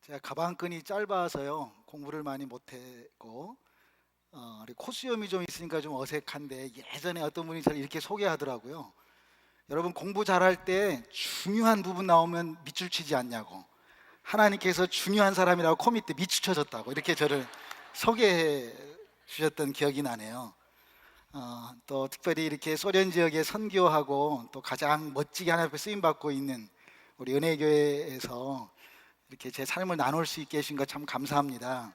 제가 가방끈이 짧아서요 공부를 많이 못했고 그리고 콧수염이 좀 있으니까 좀 어색한데, 예전에 어떤 분이 저를 이렇게 소개하더라고요. 여러분, 공부 잘할 때 중요한 부분 나오면 밑줄 치지 않냐고, 하나님께서 중요한 사람이라고 코 밑에 밑줄 쳐줬다고 이렇게 저를 소개해 주셨던 기억이 나네요. 또 특별히 이렇게 소련 지역에 선교하고 또 가장 멋지게 하나님 앞에 쓰임 받고 있는 우리 은혜교회에서 이렇게 제 삶을 나눌 수 있게 해주신 것 참 감사합니다.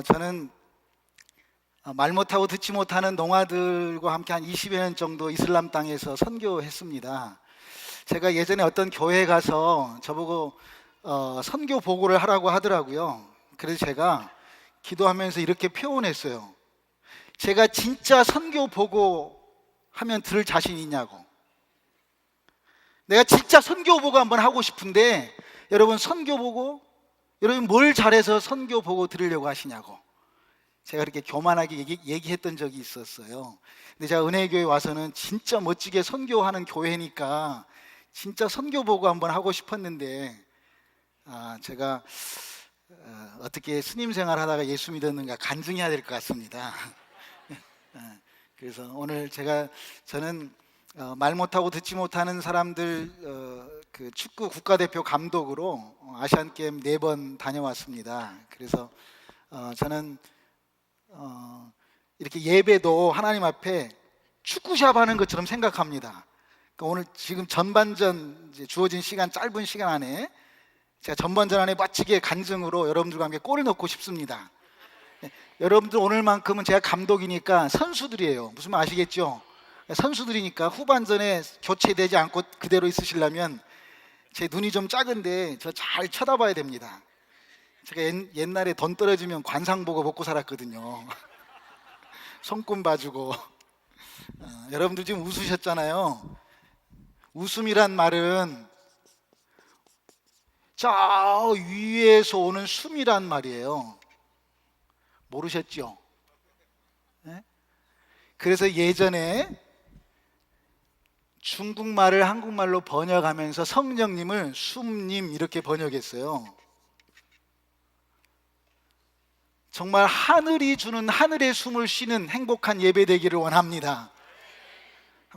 저는 말 못하고 듣지 못하는 농아들과 함께 한 20여 년 정도 이슬람 땅에서 선교했습니다. 제가 예전에 어떤 교회에 가서 저보고 선교 보고를 하라고 하더라고요. 그래서 제가 기도하면서 이렇게 표현했어요. 제가 진짜 선교 보고 하면 들을 자신 있냐고. 내가 진짜 선교 보고 한번 하고 싶은데, 여러분 선교 보고, 여러분 뭘 잘해서 선교 보고 들으려고 하시냐고 제가 이렇게 교만하게 얘기했던 적이 있었어요. 근데 제가 은혜교회 와서는 진짜 멋지게 선교하는 교회니까 진짜 선교 보고 한번 하고 싶었는데, 제가 어떻게 스님 생활 하다가 예수 믿었는가 간증해야 될 것 같습니다. 그래서 오늘 저는 말 못하고 듣지 못하는 사람들 그 축구 국가대표 감독으로 아시안게임 4번 다녀왔습니다. 그래서 저는 이렇게 예배도 하나님 앞에 축구샵 하는 것처럼 생각합니다. 그러니까 오늘 지금 전반전 주어진 시간, 짧은 시간 안에 제가 전반전 안에 멋지게 간증으로 여러분들과 함께 골을 넣고 싶습니다. 여러분들 오늘만큼은 제가 감독이니까 선수들이에요. 무슨 말 아시겠죠? 선수들이니까 후반전에 교체되지 않고 그대로 있으시려면 제 눈이 좀 작은데 저 잘 쳐다봐야 됩니다. 제가 옛날에 돈 떨어지면 관상 보고 먹고 살았거든요. 손금 봐주고. 여러분들 지금 웃으셨잖아요. 웃음이란 말은 저 위에서 오는 숨이란 말이에요. 모르셨죠? 네? 그래서 예전에 중국말을 한국말로 번역하면서 성령님을 숨님 이렇게 번역했어요. 정말 하늘이 주는 하늘의 숨을 쉬는 행복한 예배 되기를 원합니다.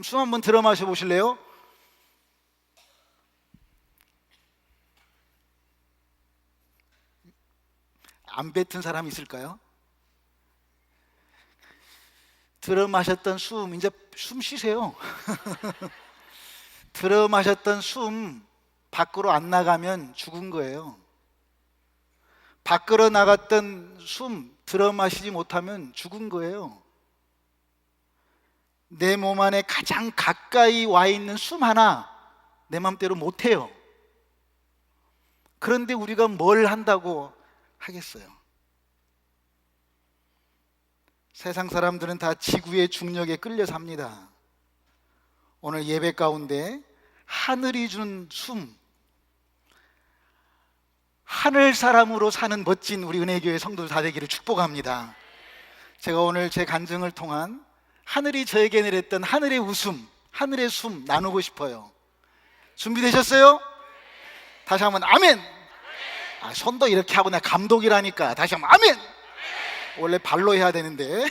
숨 한번 들어 마셔 보실래요? 안 뱉은 사람 있을까요? 들어 마셨던 숨, 이제 숨 쉬세요. 들어 마셨던 숨 밖으로 안 나가면 죽은 거예요. 밖으로 나갔던 숨 들어 마시지 못하면 죽은 거예요. 내 몸 안에 가장 가까이 와 있는 숨 하나 내 맘대로 못 해요. 그런데 우리가 뭘 한다고 하겠어요? 세상 사람들은 다 지구의 중력에 끌려 삽니다. 오늘 예배 가운데 하늘이 주는 숨, 하늘 사람으로 사는 멋진 우리 은혜교회 성도들 다 되기를 축복합니다. 제가 오늘 제 간증을 통한 하늘이 저에게 내렸던 하늘의 웃음, 하늘의 숨 나누고 싶어요. 준비되셨어요? 다시 한번 아멘! 손도 이렇게 하고 내가 감독이라니까 다시 한번 아멘! 원래 발로 해야 되는데.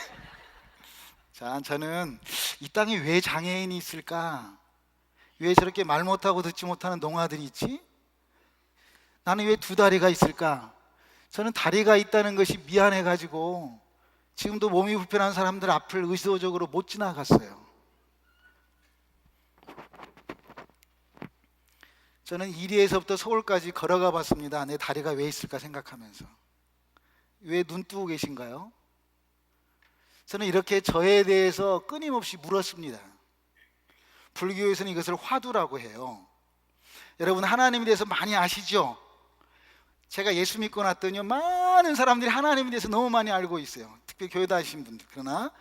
자, 저는 이 땅에 왜 장애인이 있을까? 왜 저렇게 말 못하고 듣지 못하는 농아들이 있지? 나는 왜 2다리가 있을까? 저는 다리가 있다는 것이 미안해가지고 지금도 몸이 불편한 사람들 앞을 의도적으로 못 지나갔어요. 저는 이리에서부터 서울까지 걸어가 봤습니다. 내 다리가 왜 있을까 생각하면서. 왜 눈 뜨고 계신가요? 저는 이렇게 저에 대해서 끊임없이 물었습니다. 불교에서는 이것을 화두라고 해요. 여러분, 하나님에 대해서 많이 아시죠? 제가 예수 믿고 났더니 많은 사람들이 하나님에 대해서 너무 많이 알고 있어요. 특히 교회 다니시는 분들. 그러나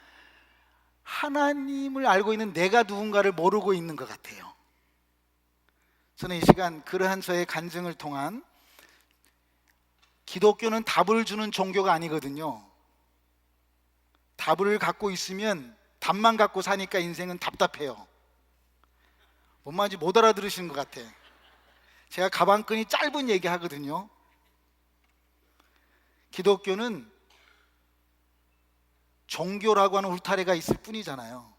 하나님을 알고 있는 내가 누군가를 모르고 있는 것 같아요. 저는 이 시간 그러한 저의 간증을 통한, 기독교는 답을 주는 종교가 아니거든요. 답을 갖고 있으면 답만 갖고 사니까 인생은 답답해요. 뭔 말인지 못 알아들으시는 것 같아. 제가 가방끈이 짧은 얘기 하거든요. 기독교는 종교라고 하는 울타리가 있을 뿐이잖아요.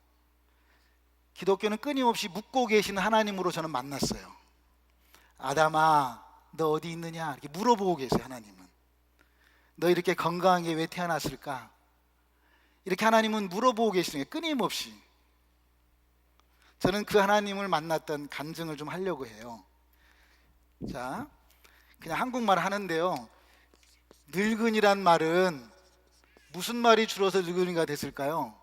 기독교는 끊임없이 묻고 계신 하나님으로 저는 만났어요. 아담아, 너 어디 있느냐? 이렇게 물어보고 계세요. 하나님은 너 이렇게 건강한 게 왜 태어났을까? 이렇게 하나님은 물어보고 계시는 게 끊임없이. 저는 그 하나님을 만났던 간증을 좀 하려고 해요. 자, 그냥 한국말 하는데요, 늙은이란 말은 무슨 말이 줄어서 늙은이가 됐을까요?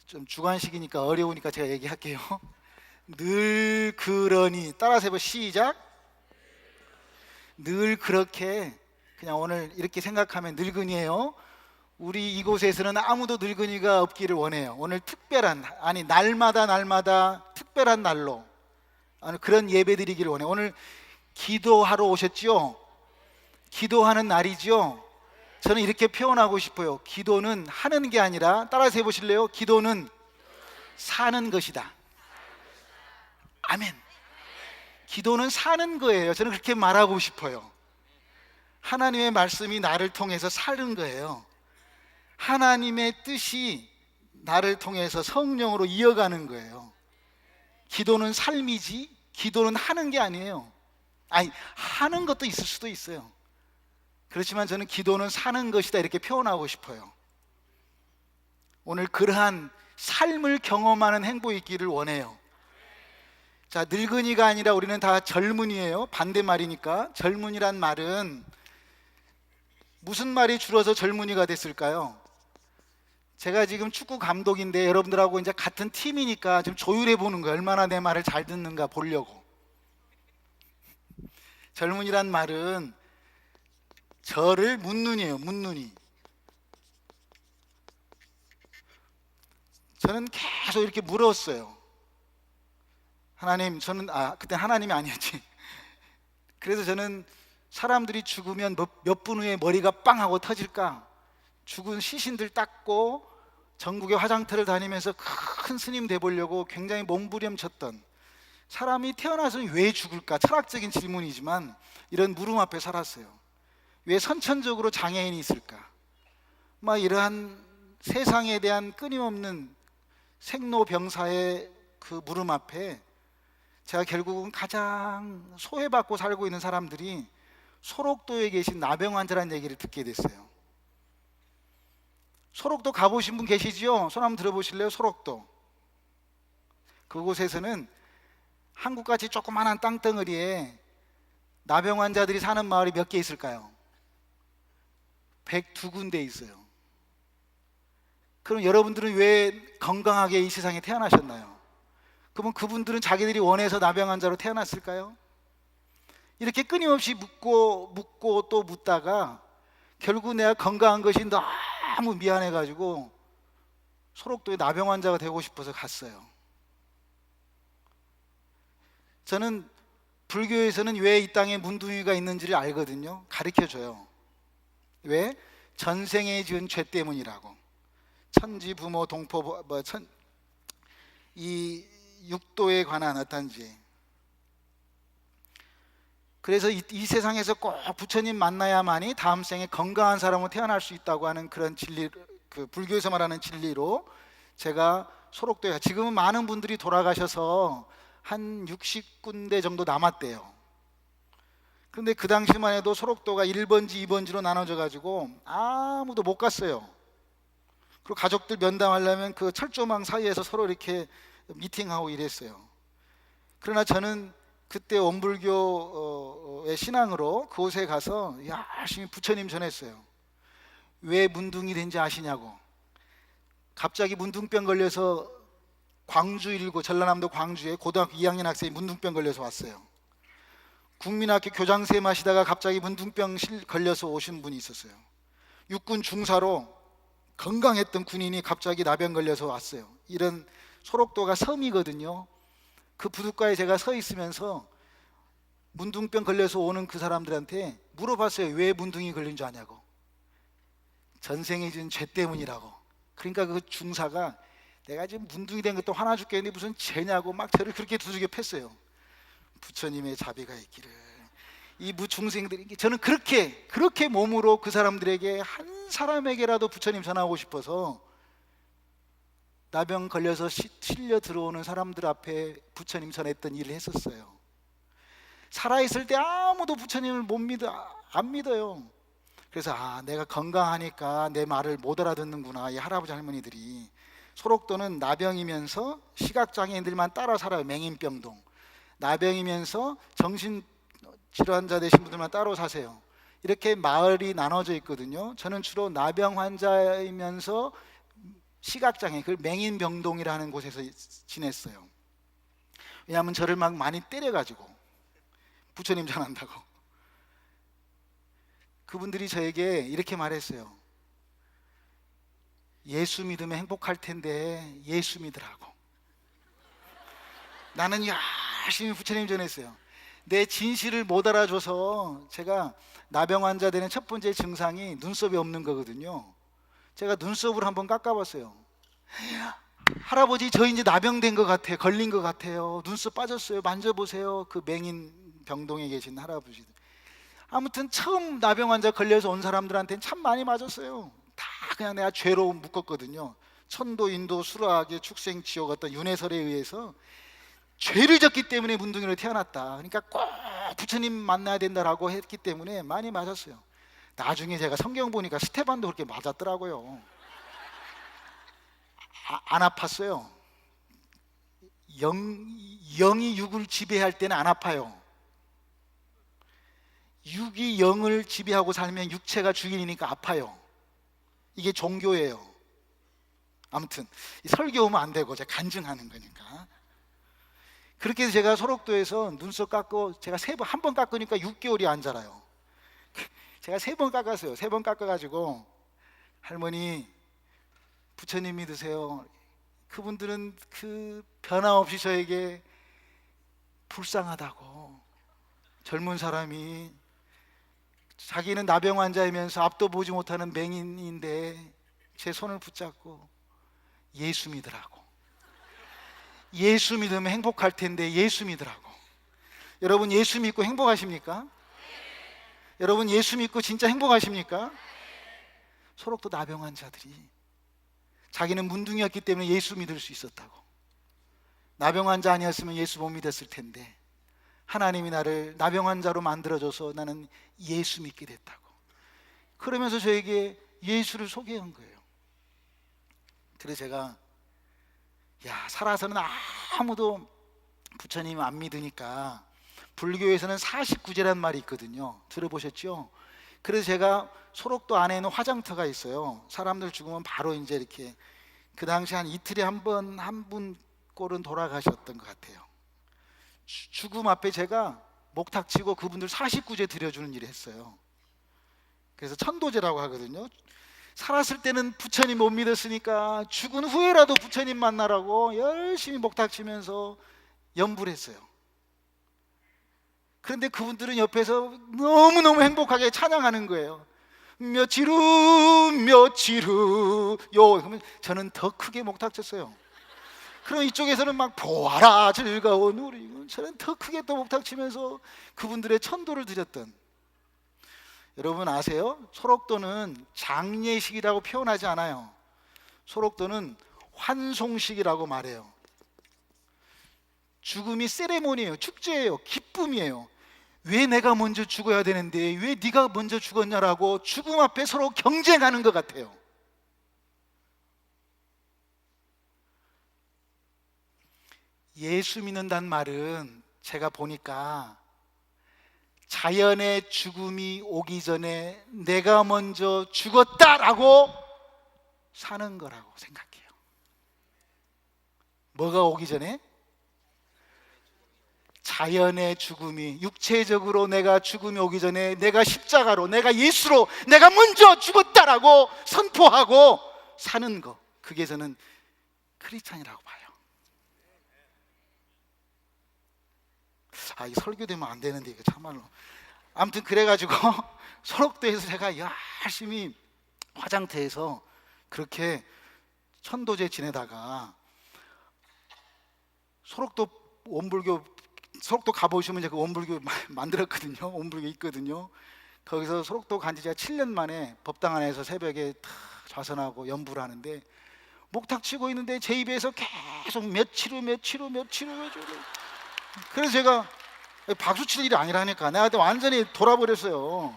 좀 주관식이니까 어려우니까 제가 얘기할게요. 늘 그러니, 따라서 해봐. 시작. 늘 그렇게. 그냥 오늘 이렇게 생각하면 늙은이에요. 우리 이곳에서는 아무도 늙은이가 없기를 원해요. 오늘 특별한, 아니 날마다 특별한 날로 그런 예배 드리기를 원해요. 오늘 기도하러 오셨죠? 기도하는 날이죠? 저는 이렇게 표현하고 싶어요. 기도는 하는 게 아니라, 따라서 해보실래요? 기도는 사는 것이다. 아멘. 기도는 사는 거예요. 저는 그렇게 말하고 싶어요. 하나님의 말씀이 나를 통해서 사는 거예요. 하나님의 뜻이 나를 통해서 성령으로 이어가는 거예요. 기도는 삶이지, 기도는 하는 게 아니에요. 아니, 하는 것도 있을 수도 있어요. 그렇지만 저는 기도는 사는 것이다, 이렇게 표현하고 싶어요. 오늘 그러한 삶을 경험하는 행복이 있기를 원해요. 자, 늙은이가 아니라 우리는 다 젊은이에요. 반대말이니까. 젊은이란 말은 무슨 말이 줄어서 젊은이가 됐을까요? 제가 지금 축구 감독인데 여러분들하고 이제 같은 팀이니까 좀 조율해 보는 거예요. 얼마나 내 말을 잘 듣는가 보려고. 젊은이란 말은 저를 묻는이에요. 묻는이. 저는 계속 이렇게 물었어요. 하나님, 저는 그때 하나님이 아니었지. 그래서 저는 사람들이 죽으면 몇 분 후에 머리가 빵 하고 터질까? 죽은 시신들 닦고 전국의 화장터를 다니면서 큰 스님 돼보려고 굉장히 몸부림쳤던, 사람이 태어나서는 왜 죽을까? 철학적인 질문이지만 이런 물음 앞에 살았어요. 왜 선천적으로 장애인이 있을까? 막 이러한 세상에 대한 끊임없는 생로병사의 그 물음 앞에 제가 결국은 가장 소외받고 살고 있는 사람들이 소록도에 계신 나병 환자라는 얘기를 듣게 됐어요. 소록도 가보신 분 계시죠? 손 한번 들어보실래요? 소록도. 그곳에서는 한국같이 조그만한 땅덩어리에 나병 환자들이 사는 마을이 몇 개 있을까요? 102군데 있어요. 그럼 여러분들은 왜 건강하게 이 세상에 태어나셨나요? 그러면 그분들은 자기들이 원해서 나병 환자로 태어났을까요? 이렇게 끊임없이 묻고 또 묻다가 결국 내가 건강한 것이 너무 미안해가지고 소록도에 나병 환자가 되고 싶어서 갔어요. 저는 불교에서는 왜 이 땅에 문둥이가 있는지를 알거든요. 가르쳐줘요. 왜? 전생에 지은 죄 때문이라고. 천지 부모 동포 이 육도에 관한 어떤 죄. 그래서 이 세상에서 꼭 부처님 만나야만이 다음 생에 건강한 사람으로 태어날 수 있다고 하는 그런 진리, 그 불교에서 말하는 진리로 제가 소록도에, 지금은 많은 분들이 돌아가셔서 한 60군데 정도 남았대요. 그런데 그 당시만 해도 소록도가 1번지 2번지로 나눠져 가지고 아무도 못 갔어요. 그리고 가족들 면담하려면 그 철조망 사이에서 서로 이렇게 미팅하고 이랬어요. 그러나 저는 그때 원불교의 신앙으로 그곳에 가서 열심히 부처님 전했어요. 왜 문둥이 된지 아시냐고. 갑자기 문둥병 걸려서 광주 일고, 전라남도 광주에 고등학교 2학년 학생이 문둥병 걸려서 왔어요. 국민학교 교장선생 하시다가 갑자기 문둥병 걸려서 오신 분이 있었어요. 육군 중사로 건강했던 군인이 갑자기 나병 걸려서 왔어요. 이런, 소록도가 섬이거든요. 그 부둣가에 제가 서 있으면서 문둥병 걸려서 오는 그 사람들한테 물어봤어요. 왜 문둥이 걸린 줄 아냐고. 전생에 지은 죄 때문이라고. 그러니까 그 중사가 내가 지금 문둥이 된 것도 화나 죽겠는데 무슨 죄냐고 막 저를 그렇게 두들겨 팼어요. 부처님의 자비가 있기를 이 무중생들이, 저는 그렇게 몸으로 그 사람들에게 한 사람에게라도 부처님 전하고 싶어서 나병 걸려서 실려 들어오는 사람들 앞에 부처님 전했던 일을 했었어요. 살아있을 때 아무도 부처님을 안 믿어요. 그래서 내가 건강하니까 내 말을 못 알아듣는구나, 이 할아버지 할머니들이. 소록도는 나병이면서 시각장애인들만 따라 살아요. 맹인병동. 나병이면서 정신질환자 되신 분들만 따로 사세요. 이렇게 마을이 나눠져 있거든요. 저는 주로 나병 환자이면서 시각장애, 그 맹인병동이라는 곳에서 지냈어요. 왜냐하면 저를 막 많이 때려가지고 부처님 전한다고. 그분들이 저에게 이렇게 말했어요. 예수 믿으면 행복할 텐데 예수 믿으라고. 나는 열심히 부처님 전했어요. 내 진실을 못 알아줘서, 제가 나병 환자 되는 첫 번째 증상이 눈썹이 없는 거거든요. 제가 눈썹을 한번 깎아봤어요. 할아버지, 저 이제 나병된 것 같아요. 걸린 것 같아요. 눈썹 빠졌어요. 만져보세요. 그 맹인 병동에 계신 할아버지. 아무튼 처음 나병 환자 걸려서 온 사람들한테는 참 많이 맞았어요. 다 그냥 내가 죄로 묶었거든요. 천도, 인도, 수락의 축생, 지옥, 어떤 윤회설에 의해서 죄를 졌기 때문에 문둥이로 태어났다. 그러니까 꼭 부처님 만나야 된다라고 했기 때문에 많이 맞았어요. 나중에 제가 성경 보니까 스테반도 그렇게 맞았더라고요. 안 아팠어요. 영이 육을 지배할 때는 안 아파요. 육이 영을 지배하고 살면 육체가 주인이니까 아파요. 이게 종교예요. 아무튼 설교 오면 안 되고 제가 간증하는 거니까. 그렇게 해서 제가 소록도에서 눈썹 깎고, 제가 한 번 깎으니까 6개월이 안 자라요. 제가 3번 깎았어요. 3번 깎아가지고, 할머니 부처님 믿으세요. 그분들은 그 변함없이 저에게 불쌍하다고. 젊은 사람이, 자기는 나병 환자이면서 앞도 보지 못하는 맹인인데 제 손을 붙잡고 예수 믿으라고. 예수 믿으면 행복할 텐데 예수 믿으라고. 여러분, 예수 믿고 행복하십니까? 여러분, 예수 믿고 진짜 행복하십니까? 소록도 나병 환자들이 자기는 문둥이였기 때문에 예수 믿을 수 있었다고. 나병 환자 아니었으면 예수 못 믿었을 텐데 하나님이 나를 나병 환자로 만들어줘서 나는 예수 믿게 됐다고. 그러면서 저에게 예수를 소개한 거예요. 그래서 제가, 살아서는 아무도 부처님 안 믿으니까 불교에서는 49제란 말이 있거든요. 들어보셨죠? 그래서 제가 소록도 안에 있는 화장터가 있어요. 사람들 죽으면 바로 이제 이렇게, 그 당시 한 이틀에 한 분 꼴은 돌아가셨던 것 같아요. 죽음 앞에 제가 목탁 치고 그분들 49제 드려주는 일을 했어요. 그래서 천도제라고 하거든요. 살았을 때는 부처님 못 믿었으니까 죽은 후에라도 부처님 만나라고 열심히 목탁 치면서 연불 했어요. 그런데 그분들은 옆에서 너무너무 행복하게 찬양하는 거예요. 며칠 후 그러면 저는 더 크게 목탁 쳤어요. 그럼 이쪽에서는 막 보아라 즐거운 우리, 저는 더 크게 또 목탁 치면서 그분들의 천도를 드렸던. 여러분 아세요? 소록도는 장례식이라고 표현하지 않아요. 소록도는 환송식이라고 말해요. 죽음이 세레모니예요. 축제예요. 기쁨이에요. 왜 내가 먼저 죽어야 되는데 왜 네가 먼저 죽었냐라고 죽음 앞에 서로 경쟁하는 것 같아요. 예수 믿는다는 말은 제가 보니까 자연의 죽음이 오기 전에 내가 먼저 죽었다라고 사는 거라고 생각해요. 뭐가 오기 전에? 자연의 죽음이, 육체적으로 내가 죽음이 오기 전에 내가 십자가로, 내가 예수로 내가 먼저 죽었다라고 선포하고 사는 거, 그게 저는 크리스찬이라고 봐요. 이 설교되면 안 되는데 이거 참말로. 아무튼 그래가지고 소록도에서 제가 열심히 화장터에서 그렇게 천도제 지내다가, 소록도 원불교 소록도 가보시면 제가 원불교 만들었거든요. 원불교 있거든요. 거기서 소록도 간지 제가 7년 만에 법당 안에서 새벽에 탁 좌선하고 연부를 하는데 목탁 치고 있는데 제 입에서 계속 며칠 후. 그래서 제가 박수 칠 일이 아니라니까 내가 완전히 돌아버렸어요.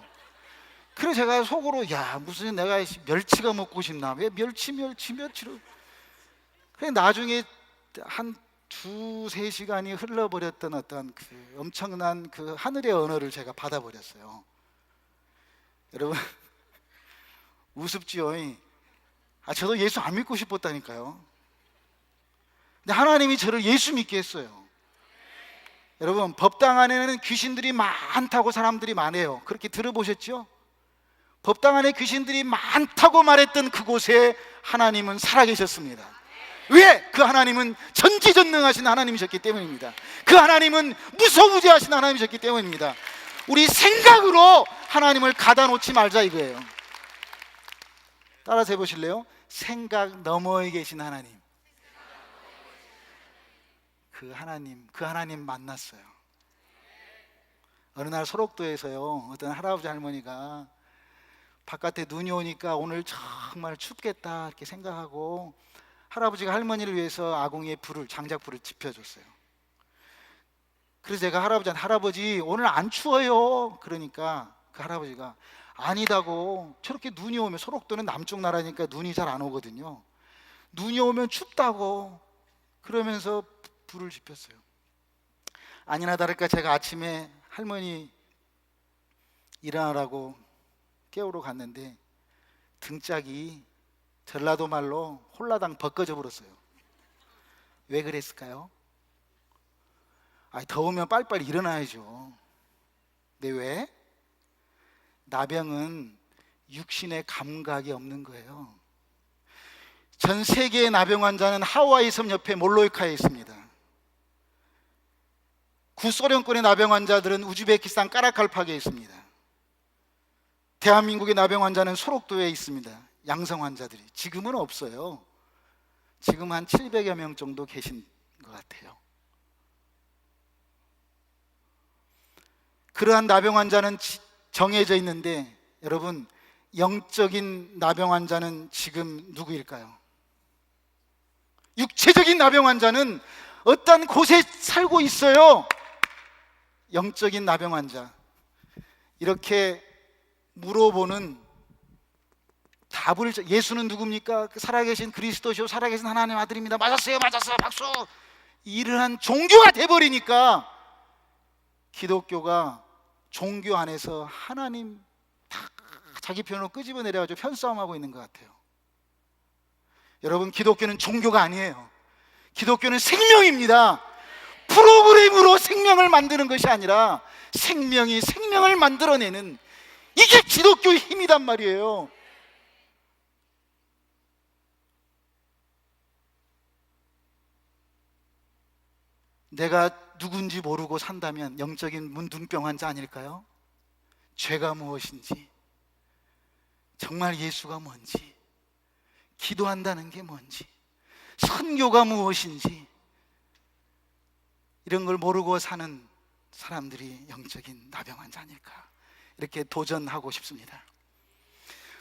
그래서 제가 속으로 야 무슨 내가 멸치가 먹고 싶나 왜 멸치로. 그래 나중에 한 2-3시간이 흘러버렸던 어떤 그 엄청난 그 하늘의 언어를 제가 받아버렸어요. 여러분 우습지요. 저도 예수 안 믿고 싶었다니까요. 근데 하나님이 저를 예수 믿게 했어요. 여러분 법당 안에는 귀신들이 많다고 사람들이 말해요. 그렇게 들어보셨죠? 법당 안에 귀신들이 많다고 말했던 그곳에 하나님은 살아계셨습니다. 왜? 그 하나님은 전지전능하신 하나님이셨기 때문입니다. 그 하나님은 무소부재하신 하나님이셨기 때문입니다. 우리 생각으로 하나님을 가다 놓지 말자 이거예요. 따라서 해보실래요? 생각 너머에 계신 하나님. 그 하나님 만났어요. 어느 날 소록도에서요 어떤 할아버지 할머니가 바깥에 눈이 오니까 오늘 정말 춥겠다 이렇게 생각하고 할아버지가 할머니를 위해서 아궁이에 장작불을 지펴줬어요. 그래서 제가 할아버지한테 할아버지 오늘 안 추워요 그러니까 그 할아버지가 아니다고 저렇게 눈이 오면 소록도는 남쪽 나라니까 눈이 잘 안 오거든요. 눈이 오면 춥다고 그러면서 불을 지폈어요. 아니나 다를까 제가 아침에 할머니 일어나라고 깨우러 갔는데 등짝이 전라도 말로 홀라당 벗겨져 버렸어요. 왜 그랬을까요? 더우면 빨리빨리 일어나야죠. 근데 왜? 나병은 육신의 감각이 없는 거예요. 전 세계의 나병 환자는 하와이 섬 옆에 몰로이카에 있습니다. 구소련권의 나병 환자들은 우즈베키스탄 까라칼팍에 있습니다. 대한민국의 나병 환자는 소록도에 있습니다. 양성 환자들이 지금은 없어요. 지금 한 700여 명 정도 계신 것 같아요. 그러한 나병 환자는 정해져 있는데 여러분 영적인 나병 환자는 지금 누구일까요? 육체적인 나병 환자는 어떤 곳에 살고 있어요. 영적인 나병 환자 이렇게 물어보는 답을 예수는 누굽니까? 그 살아계신 그리스도시요 살아계신 하나님 아들입니다. 맞았어요 박수. 이러한 종교가 돼버리니까 기독교가 종교 안에서 하나님 다 자기 편으로 끄집어내려가지고 편싸움하고 있는 것 같아요. 여러분 기독교는 종교가 아니에요. 기독교는 생명입니다. 프로그램으로 생명을 만드는 것이 아니라 생명이 생명을 만들어내는 이게 기독교의 힘이란 말이에요. 내가 누군지 모르고 산다면 영적인 눈병 환자 아닐까요? 죄가 무엇인지, 정말 예수가 뭔지, 기도한다는 게 뭔지, 선교가 무엇인지 이런 걸 모르고 사는 사람들이 영적인 나병 환자 아닐까 이렇게 도전하고 싶습니다.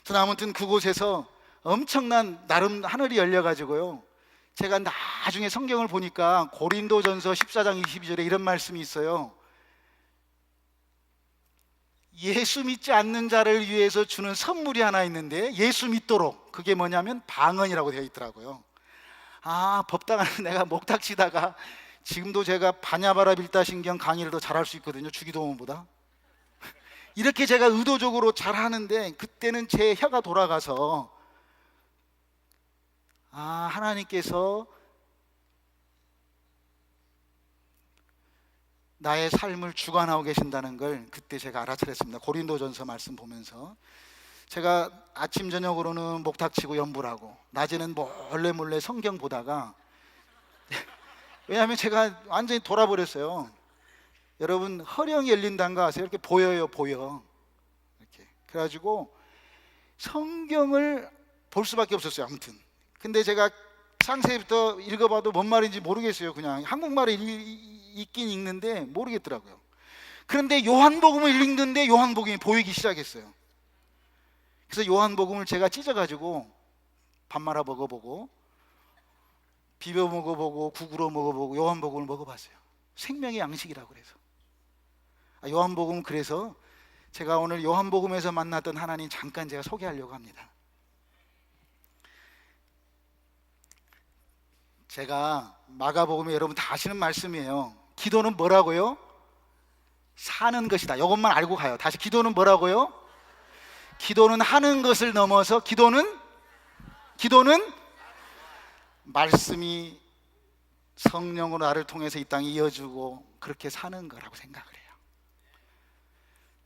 저는 아무튼 그곳에서 엄청난 나름 하늘이 열려가지고요 제가 나중에 성경을 보니까 고린도전서 14장 22절에 이런 말씀이 있어요. 예수 믿지 않는 자를 위해서 주는 선물이 하나 있는데 예수 믿도록 그게 뭐냐면 방언이라고 되어 있더라고요. 법당 안에 내가 목탁 치다가 지금도 제가 바냐바라 빌다신경 강의를 더 잘할 수 있거든요. 주기도문보다. 이렇게 제가 의도적으로 잘하는데 그때는 제 혀가 돌아가서 하나님께서 나의 삶을 주관하고 계신다는 걸 그때 제가 알아차렸습니다. 고린도전서 말씀 보면서 제가 아침 저녁으로는 목탁 치고 연부를 하고 낮에는 몰래 성경 보다가 왜냐하면 제가 완전히 돌아버렸어요. 여러분 허령이 열린다는 거 아세요? 이렇게 보여 이렇게 그래가지고 성경을 볼 수밖에 없었어요. 아무튼 근데 제가 상세부터 읽어봐도 뭔 말인지 모르겠어요. 그냥 한국말을 읽긴 읽는데 모르겠더라고요. 그런데 요한복음을 읽는데 요한복음이 보이기 시작했어요. 그래서 요한복음을 제가 찢어가지고 밥 말아 먹어보고 비벼 먹어보고 국으로 먹어보고 요한복음을 먹어봤어요. 생명의 양식이라고 그래서. 요한복음, 그래서 제가 오늘 요한복음에서 만났던 하나님 잠깐 제가 소개하려고 합니다. 제가 마가복음에 여러분 다 아시는 말씀이에요. 기도는 뭐라고요? 사는 것이다. 이것만 알고 가요. 다시, 기도는 뭐라고요? 기도는 하는 것을 넘어서 기도는 말씀이 성령으로 나를 통해서 이 땅에 이어주고 그렇게 사는 거라고 생각을 해요.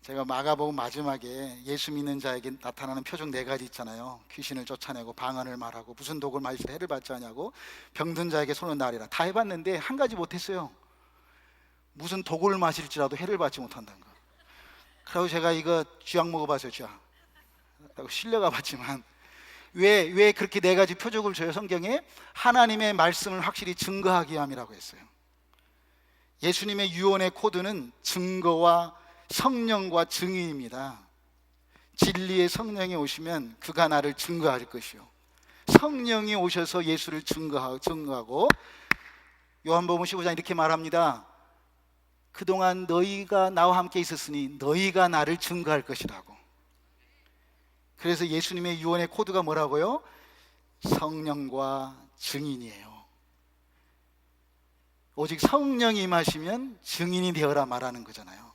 제가 마가복음 마지막에 예수 믿는 자에게 나타나는 표적 4가지 있잖아요. 귀신을 쫓아내고 방언을 말하고 무슨 독을 마실 때 해를 받지 않냐고, 병든 자에게 손을 나리라. 다 해봤는데 한 가지 못했어요. 무슨 독을 마실지라도 해를 받지 못한다는 거. 그리고 제가 이거 쥐약 먹어봤어요. 쥐약 실려가 봤지만 왜 그렇게 4가지 표적을 줘요? 성경에 하나님의 말씀을 확실히 증거하기 위함이라고 했어요. 예수님의 유언의 코드는 증거와 성령과 증인입니다. 진리의 성령이 오시면 그가 나를 증거할 것이요, 성령이 오셔서 예수를 증거하고 요한복음 15장 이렇게 말합니다. 그동안 너희가 나와 함께 있었으니 너희가 나를 증거할 것이라고. 그래서 예수님의 유언의 코드가 뭐라고요? 성령과 증인이에요. 오직 성령이 임하시면 증인이 되어라 말하는 거잖아요.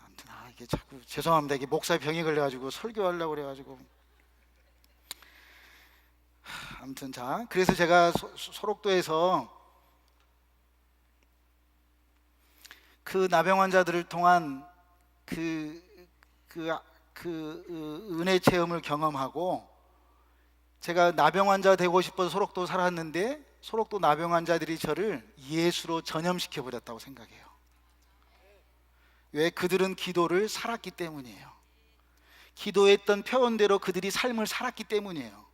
아무튼 이게 자꾸 죄송합니다. 이게 목사의 병이 걸려가지고 설교하려고 그래가지고. 아무튼 자, 그래서 제가 소록도에서 그 나병 환자들을 통한 그 은혜 체험을 경험하고, 제가 나병 환자 되고 싶어서 소록도 살았는데 소록도 나병 환자들이 저를 예수로 전염시켜 버렸다고 생각해요. 왜? 그들은 기도를 살았기 때문이에요. 기도했던 표현대로 그들이 삶을 살았기 때문이에요.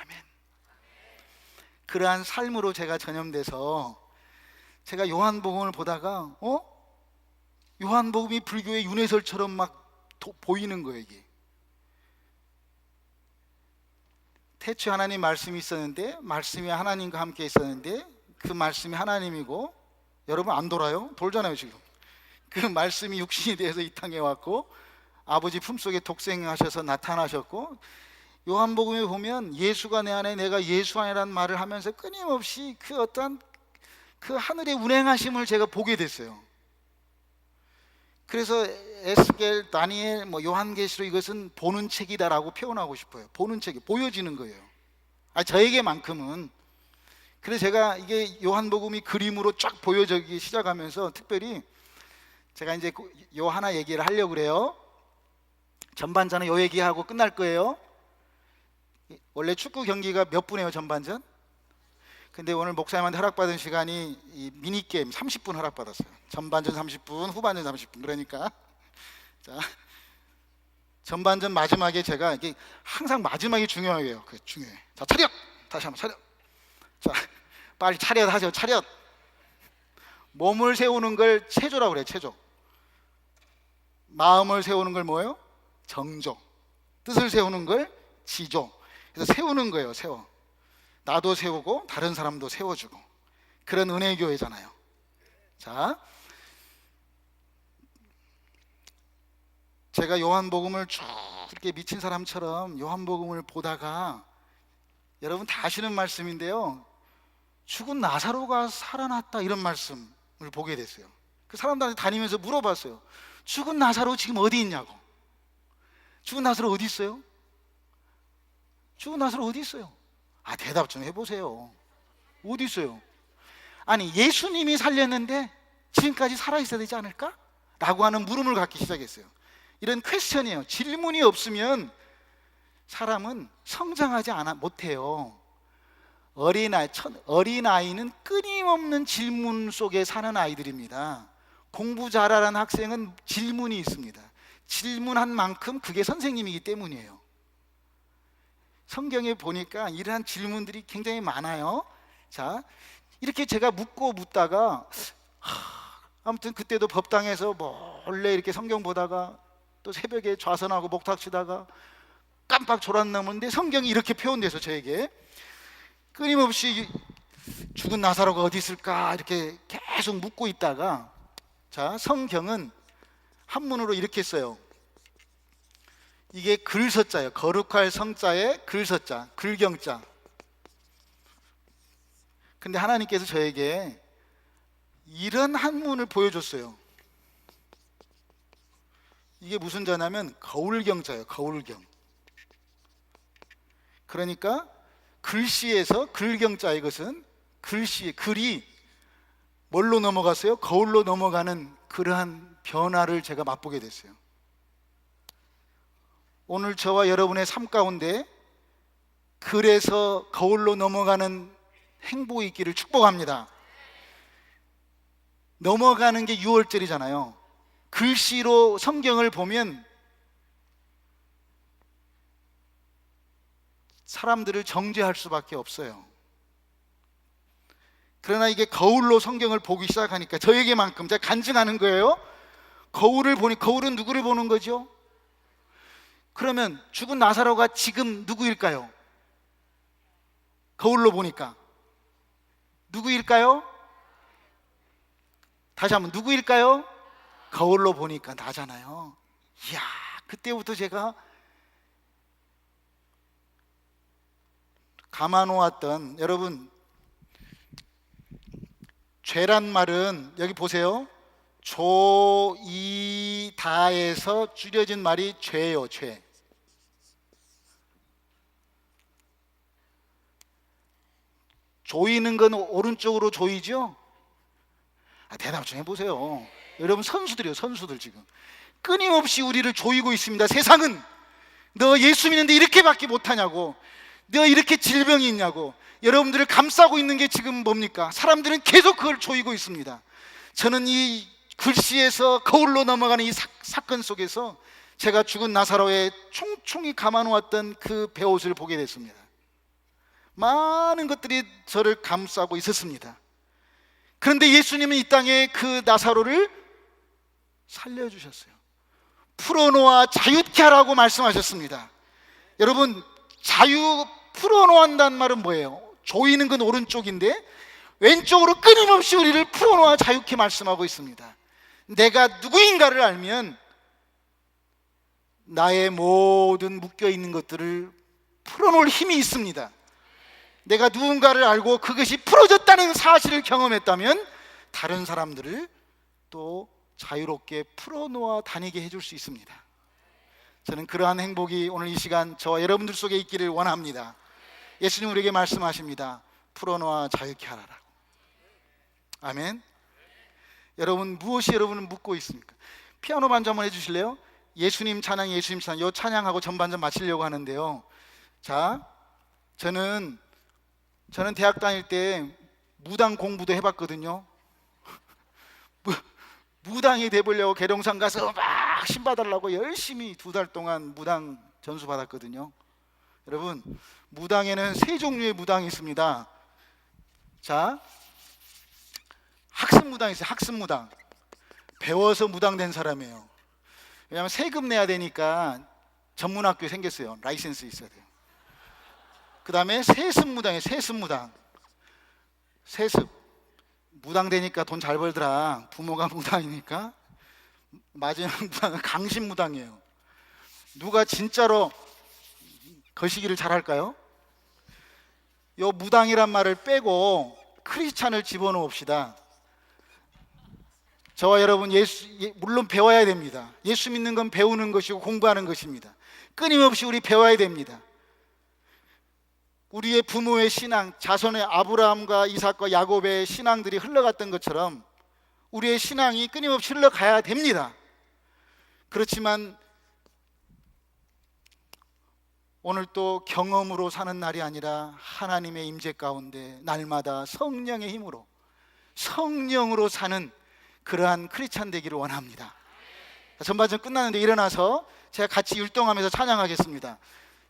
아멘. 그러한 삶으로 제가 전염돼서 제가 요한복음을 보다가 요한복음이 불교의 윤회설처럼 막 보이는 거예요. 이게 태초에 하나님 말씀이 있었는데, 말씀이 하나님과 함께 있었는데 그 말씀이 하나님이고, 여러분 안 돌아요? 돌잖아요 지금. 그 말씀이 육신이 되어서 이 땅에 왔고 아버지 품속에 독생하셔서 나타나셨고, 요한복음에 보면 예수가 내 안에 내가 예수 안에라는 말을 하면서 끊임없이 그 어떤 그 하늘의 운행하심을 제가 보게 됐어요. 그래서 에스겔, 다니엘, 요한계시록, 이것은 보는 책이다라고 표현하고 싶어요. 보는 책이 보여지는 거예요. 저에게만큼은. 그래서 제가 이게 요한복음이 그림으로 쫙 보여지기 시작하면서 특별히 제가 이제 요 하나 얘기를 하려고 그래요. 전반전은 요 얘기하고 끝날 거예요. 원래 축구 경기가 몇 분이에요, 전반전? 근데 오늘 목사님한테 허락받은 시간이 이 미니게임 30분 허락받았어요. 전반전 30분, 후반전 30분. 그러니까 자, 전반전 마지막에 제가 이게 항상 마지막이 중요해요. 중요해. 자, 차렷! 다시 한번 차렷! 자, 빨리 차렷 하세요. 차렷! 몸을 세우는 걸 체조라고 그래요. 체조. 마음을 세우는 걸 뭐예요? 정조. 뜻을 세우는 걸 지조. 그래서 세우는 거예요. 세워. 나도 세우고 다른 사람도 세워주고, 그런 은혜교회잖아요. 자, 제가 요한복음을 쭉 이렇게 미친 사람처럼 요한복음을 보다가, 여러분 다 아시는 말씀인데요, 죽은 나사로가 살아났다, 이런 말씀을 보게 됐어요. 그 사람들한테 다니면서 물어봤어요. 죽은 나사로 지금 어디 있냐고. 죽은 나사로 어디 있어요? 죽은 나사로 어디 있어요? 대답 좀 해보세요. 어디 있어요? 아니, 예수님이 살렸는데 지금까지 살아있어야 되지 않을까? 라고 하는 물음을 갖기 시작했어요. 이런 퀘스천이에요. 질문이 없으면 사람은 성장하지 못해요. 어린아이는 끊임없는 질문 속에 사는 아이들입니다. 공부 잘하는 학생은 질문이 있습니다. 질문한 만큼 그게 선생님이기 때문이에요. 성경에 보니까 이러한 질문들이 굉장히 많아요. 자, 이렇게 제가 묻다가 아무튼 그때도 법당에서 몰래 이렇게 성경 보다가 또 새벽에 좌선하고 목탁 치다가 깜빡 졸았나무는데 성경이 이렇게 표현돼서 저에게 끊임없이 죽은 나사로가 어디 있을까 이렇게 계속 묻고 있다가, 자, 성경은 한문으로 이렇게 써요. 이게 글서자예요. 거룩할 성자에 글서자, 글경자. 근데 하나님께서 저에게 이런 한문을 보여줬어요. 이게 무슨 자냐면 거울경자예요. 거울경. 그러니까 글씨에서 글경자, 이것은 글씨, 글이 뭘로 넘어갔어요? 거울로 넘어가는 그러한 변화를 제가 맛보게 됐어요. 오늘 저와 여러분의 삶 가운데 글에서 거울로 넘어가는 행복이 있기를 축복합니다. 넘어가는 게 6월절이잖아요. 글씨로 성경을 보면 사람들을 정죄할 수밖에 없어요. 그러나 이게 거울로 성경을 보기 시작하니까 저에게만큼 제가 간증하는 거예요. 거울을 보니, 거울은 누구를 보는 거죠? 그러면 죽은 나사로가 지금 누구일까요? 거울로 보니까 누구일까요? 다시 한번, 누구일까요? 거울로 보니까 나잖아요. 이야, 그때부터 제가 감아놓았던, 여러분, 죄란 말은 여기 보세요. 조이다에서 줄여진 말이 죄예요. 죄. 조이는 건 오른쪽으로 조이죠? 대답 좀 해보세요. 여러분 선수들이에요. 선수들. 지금 끊임없이 우리를 조이고 있습니다. 세상은 너 예수 믿는데 이렇게밖에 못하냐고, 너 이렇게 질병이 있냐고, 여러분들을 감싸고 있는 게 지금 뭡니까? 사람들은 계속 그걸 조이고 있습니다. 저는 이 글씨에서 거울로 넘어가는 이 사건 속에서 제가 죽은 나사로의 총총히 감아놓았던 그 베옷을 보게 됐습니다. 많은 것들이 저를 감싸고 있었습니다. 그런데 예수님은 이 땅에 그 나사로를 살려주셨어요. 풀어놓아 자유케 하라고 말씀하셨습니다. 여러분, 풀어놓았다는 말은 뭐예요? 조이는 건 오른쪽인데 왼쪽으로 끊임없이 우리를 풀어놓아 자유케 말씀하고 있습니다. 내가 누구인가를 알면 나의 모든 묶여있는 것들을 풀어놓을 힘이 있습니다. 내가 누군가를 알고 그것이 풀어졌다는 사실을 경험했다면 다른 사람들을 또 자유롭게 풀어놓아 다니게 해줄 수 있습니다. 저는 그러한 행복이 오늘 이 시간 저와 여러분들 속에 있기를 원합니다. 예수님 우리에게 말씀하십니다. 풀어놓아 자유케 하라고. 아멘. 여러분, 무엇이 여러분을 묶고 있습니까? 피아노 반주 한번 해주실래요? 예수님 찬양, 예수님 찬양. 이 찬양하고 전반전 마치려고 하는데요. 자, 저는 대학 다닐 때 무당 공부도 해봤거든요. 무당이 돼보려고 계룡산 가서 막 신받으려고 열심히 2달 동안 무당 전수 받았거든요. 여러분, 무당에는 3종류의 무당이 있습니다. 자, 학습무당이 있어요. 학습무당. 배워서 무당된 사람이에요. 왜냐하면 세금 내야 되니까 전문학교 생겼어요. 라이센스 있어야 돼요. 그 다음에 세습무당이에요. 세습무당. 세습. 무당 되니까 돈 잘 벌더라. 부모가 무당이니까. 마지막 무당은 강신무당이에요. 누가 진짜로 거시기를 잘할까요? 요 무당이란 말을 빼고 크리스찬을 집어넣읍시다. 저와 여러분 물론 배워야 됩니다. 예수 믿는 건 배우는 것이고 공부하는 것입니다. 끊임없이 우리 배워야 됩니다. 우리의 부모의 신앙, 자손의 아브라함과 이삭과 야곱의 신앙들이 흘러갔던 것처럼 우리의 신앙이 끊임없이 흘러가야 됩니다. 그렇지만 오늘 또 경험으로 사는 날이 아니라 하나님의 임재 가운데 날마다 성령의 힘으로, 성령으로 사는 그러한 크리스찬 되기를 원합니다. 전반전 끝나는데 일어나서 제가 같이 율동하면서 찬양하겠습니다.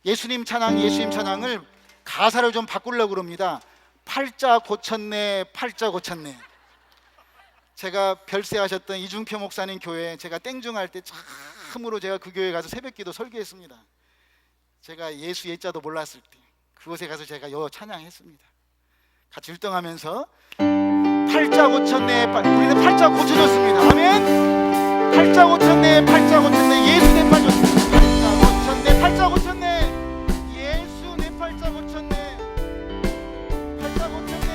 예수님 찬양을 가사를 좀 바꾸려고 그럽니다. 팔자 고쳤네, 팔자 고쳤네. 제가 별세하셨던 이중표 목사님 교회 제가 땡중할 때 참으로 제가 그 교회 가서 새벽기도 설교했습니다. 제가 예수 예자도 몰랐을 때 그곳에 가서 제가 요 찬양했습니다. 같이 율동하면서 팔자 고쳤네, 우리는 팔자 고쳐졌습니다. 아멘. 팔자 고쳤네, 팔자 고쳤네, 예수 내 팔자 고쳤네, 팔자 고쳤네, 예수 내 팔자 고쳤네, 팔자 고쳤네,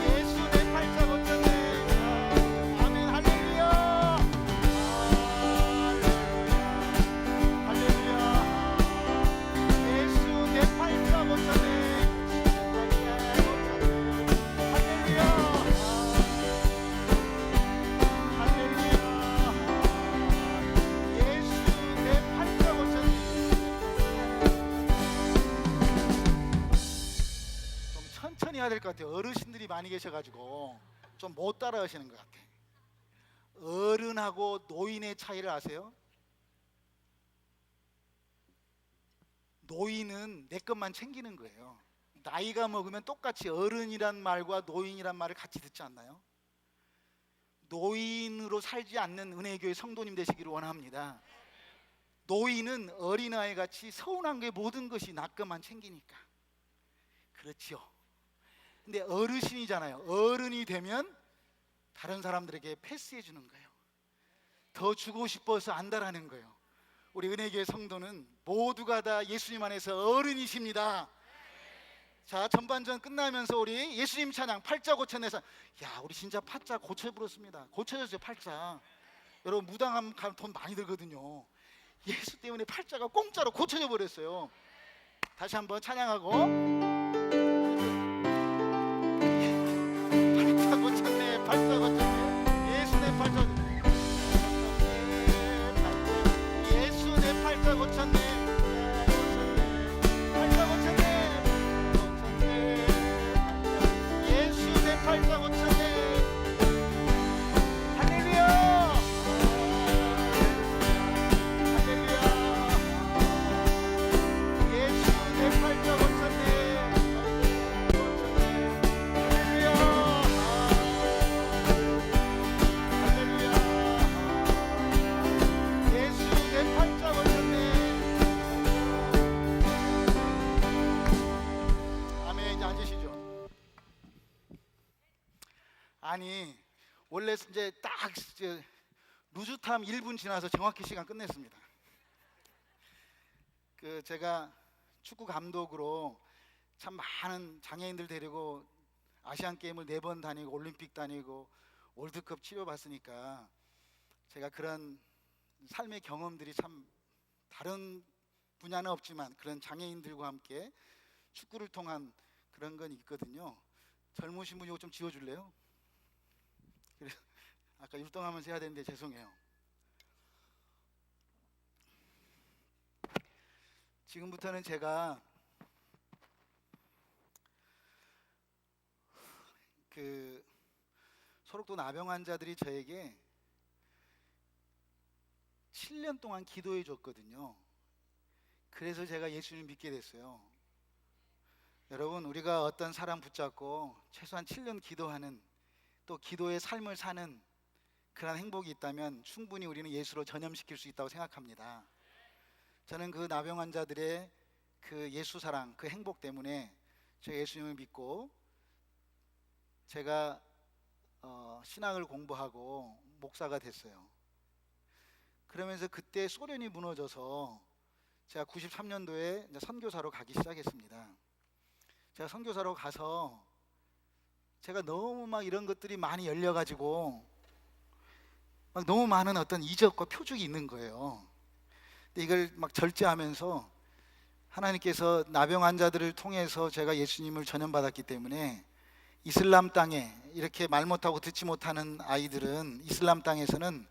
예수 내 팔자 고쳤네. 아멘. 할렐루야, 할렐루야. 예수 내 팔자 고쳤네. 천천히 해야 될 것 같아요. 어르신들이 많이 계셔가지고 좀 못 따라하시는 것 같아요. 어른하고 노인의 차이를 아세요? 노인은 내 것만 챙기는 거예요. 나이가 먹으면 똑같이 어른이란 말과 노인이란 말을 같이 듣지 않나요? 노인으로 살지 않는 은혜교회 성도님 되시기를 원합니다. 노인은 어린아이 같이 서운한 게 모든 것이 나 것만 챙기니까 그렇지요. 근데 어르신이잖아요. 어른이 되면 다른 사람들에게 패스해 주는 거예요. 더 주고 싶어서 안다라는 거예요. 우리 은혜교회 성도는 모두가 다 예수님 안에서 어른이십니다. 자, 전반전 끝나면서 우리 예수님 찬양 팔자 고쳐내서, 야, 우리 진짜 팔자 고쳐버렸습니다. 고쳐졌어요. 팔자. 여러분 무당하면 돈 많이 들거든요. 예수 때문에 팔자가 공짜로 고쳐져 버렸어요. 다시 한번 찬양하고, 팔자 고쳤네, 팔자 고쳤네, 예수 내 팔자 고쳤네, 예수 내 팔자 고쳤네, 팔자 고쳤네, 예수 내 팔자 고쳤네. 할렐루야, 할렐루야. 예수 내 팔자 고쳤네, 할렐루야, 할렐루야. 예수 내 팔자 고쳤네. 아멘. 이제 앉으시죠. 아니, 원래 이제 딱 루즈탐 1분 지나서 정확히 시간 끝냈습니다. 제가 축구 감독으로 참 많은 장애인들 데리고 아시안 게임을 4번 다니고 올림픽 다니고 월드컵 치러봤으니까 제가 그런 삶의 경험들이 참 다른 분야는 없지만 그런 장애인들과 함께 축구를 통한 그런 건 있거든요. 젊으신 분 이거 좀 지워줄래요? 그래서 아까 율동하면서 해야 되는데 죄송해요. 지금부터는 제가 소록도 나병 환자들이 저에게 7년 동안 기도해 줬거든요. 그래서 제가 예수님을 믿게 됐어요. 여러분, 우리가 어떤 사람 붙잡고 최소한 7년 기도하는, 또 기도의 삶을 사는 그런 행복이 있다면 충분히 우리는 예수로 전염시킬 수 있다고 생각합니다. 저는 그 나병 환자들의 그 예수 사랑, 그 행복 때문에 제가 예수님을 믿고 제가 신학을 공부하고 목사가 됐어요. 그러면서 그때 소련이 무너져서 제가 93년도에 이제 선교사로 가기 시작했습니다. 제가 선교사로 가서 제가 너무 막 이런 것들이 많이 열려가지고 막 너무 많은 어떤 이적과 표적이 있는 거예요. 근데 이걸 막 절제하면서 하나님께서 나병 환자들을 통해서 제가 예수님을 전염받았기 때문에 이슬람 땅에 이렇게 말 못하고 듣지 못하는 아이들은 이슬람 땅에서는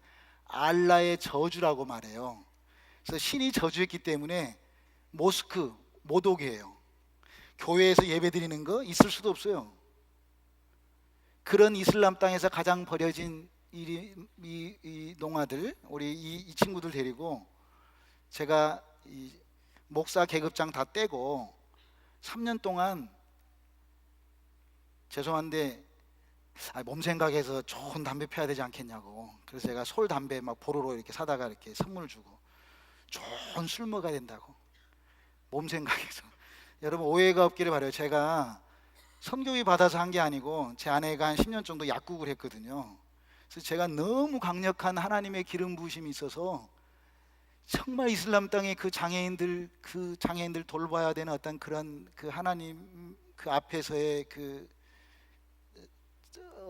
알라의 저주라고 말해요. 그래서 신이 저주했기 때문에 모스크 못 오게 해요. 교회에서 예배 드리는 거 있을 수도 없어요. 그런 이슬람 땅에서 가장 버려진 이 농아들, 우리 이 친구들 데리고 제가 이 목사 계급장 다 떼고 3년 동안 죄송한데 몸 생각해서 좋은 담배 피워야 되지 않겠냐고. 그래서 제가 솔 담배 막 보로로 이렇게 사다가 이렇게 선물을 주고, 좋은 술 먹어야 된다고, 몸 생각해서. 여러분 오해가 없기를 바라요. 제가 선교위 받아서 한 게 아니고 제 아내가 한 10년 정도 약국을 했거든요. 그래서 제가 너무 강력한 하나님의 기름 부으심이 있어서 정말 이슬람 땅의 그 장애인들 돌봐야 되는 어떤 그런 그 하나님 그 앞에서의 그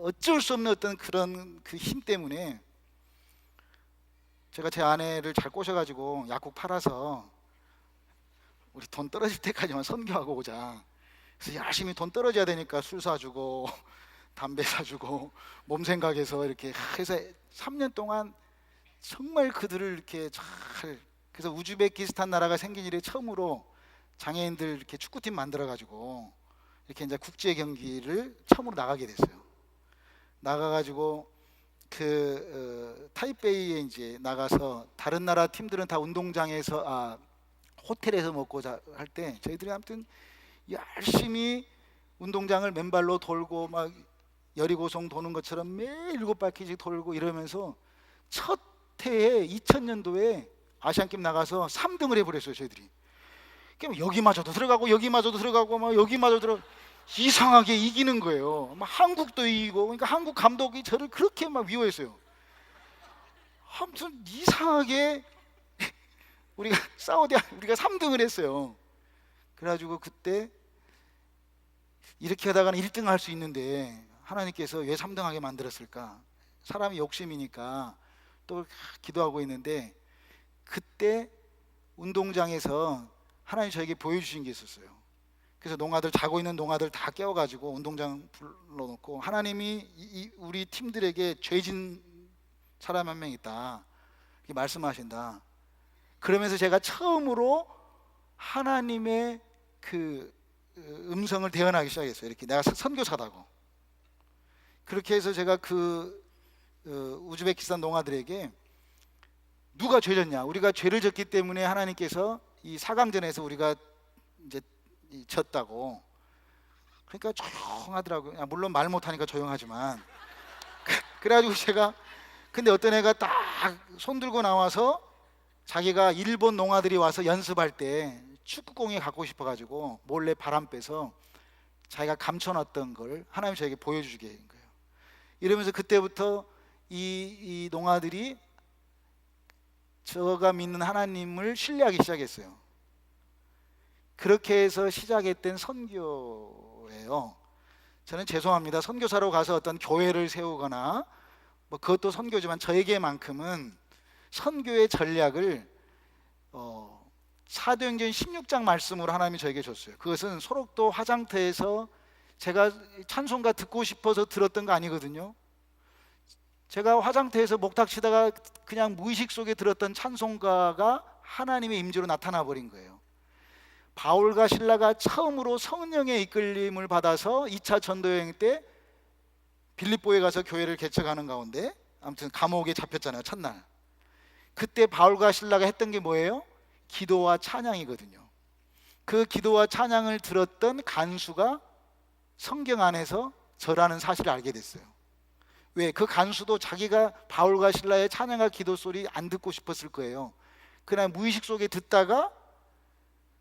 어쩔 수 없는 어떤 그런 그 힘 때문에 제가 제 아내를 잘 꼬셔가지고 약국 팔아서 우리 돈 떨어질 때까지만 선교하고 오자. 그래서 열심히 돈 떨어져야 되니까 술 사주고 담배 사주고 몸 생각해서 이렇게 해서 3년 동안 정말 그들을 이렇게 잘. 그래서 우즈베키스탄 나라가 생긴 이래 처음으로 장애인들 이렇게 축구팀 만들어가지고 이렇게 이제 국제 경기를 처음으로 나가게 됐어요. 나가가지고 타이베이에 이제 나가서 다른 나라 팀들은 다 운동장에서 호텔에서 먹고 할 때 저희들이 아무튼 열심히 운동장을 맨발로 돌고 막 여리고성 도는 것처럼 매일 7바퀴씩 돌고 이러면서 첫 해에 2000년도에 아시안게임 나가서 3등을 해버렸어요 저희들이. 여기마저도 들어가고 여기마저도 들어가고 막 여기마저 들어 이상하게 이기는 거예요. 막 한국도 이기고. 그러니까 한국 감독이 저를 그렇게 막 미워했어요. 아무튼 이상하게 우리가 3등을 했어요. 그래가지고 그때 이렇게 하다가는 1등 할 수 있는데 하나님께서 왜 3등하게 만들었을까? 사람이 욕심이니까 또 기도하고 있는데 그때 운동장에서 하나님 저에게 보여주신 게 있었어요. 그래서 자고 있는 농아들 다 깨워가지고 운동장 불러놓고 하나님이 우리 팀들에게 죄진 사람 한 명 있다 이렇게 말씀하신다. 그러면서 제가 처음으로 하나님의 그 음성을 대언하기 시작했어요. 이렇게 내가 선교사다고. 그렇게 해서 제가 우즈베키스탄 농아들에게 누가 죄졌냐? 우리가 죄를 졌기 때문에 하나님께서 이 4강전에서 우리가 이제 졌다고. 그러니까 조용하더라고요. 물론 말 못하니까 조용하지만. 그래가지고 제가 근데 어떤 애가 딱 손 들고 나와서 자기가 일본 농아들이 와서 연습할 때 축구공이 갖고 싶어가지고 몰래 바람 빼서 자기가 감춰놨던 걸 하나님 저에게 보여주게 된 거예요. 이러면서 그때부터 이 농아들이 저가 믿는 하나님을 신뢰하기 시작했어요. 그렇게 해서 시작했던 선교예요. 저는 죄송합니다. 선교사로 가서 어떤 교회를 세우거나 그것도 선교지만 저에게만큼은 선교의 전략을 사도행전 16장 말씀으로 하나님이 저에게 줬어요. 그것은 소록도 화장터에서 제가 찬송가 듣고 싶어서 들었던 거 아니거든요. 제가 화장터에서 목탁 치다가 그냥 무의식 속에 들었던 찬송가가 하나님의 임재로 나타나 버린 거예요. 바울과 실라가 처음으로 성령의 이끌림을 받아서 2차 전도여행 때 빌립보에 가서 교회를 개척하는 가운데 아무튼 감옥에 잡혔잖아요. 첫날. 그때 바울과 실라가 했던 게 뭐예요? 기도와 찬양이거든요. 그 기도와 찬양을 들었던 간수가 성경 안에서 저라는 사실을 알게 됐어요. 왜? 그 간수도 자기가 바울과 실라의 찬양과 기도 소리 안 듣고 싶었을 거예요. 그냥 무의식 속에 듣다가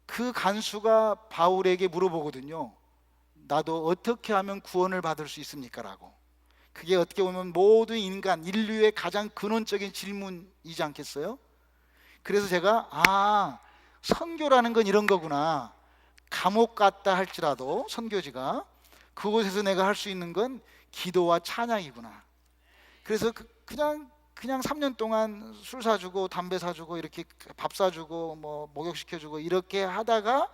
그 간수가 바울에게 물어보거든요. 나도 어떻게 하면 구원을 받을 수 있습니까? 라고. 그게 어떻게 보면 모든 인류의 가장 근원적인 질문이지 않겠어요? 그래서 제가 선교라는 건 이런 거구나. 감옥 같다 할지라도 선교지가 그곳에서 내가 할 수 있는 건 기도와 찬양이구나. 그래서 그냥 3년 동안 술 사주고 담배 사주고 이렇게 밥 사주고 목욕시켜주고 이렇게 하다가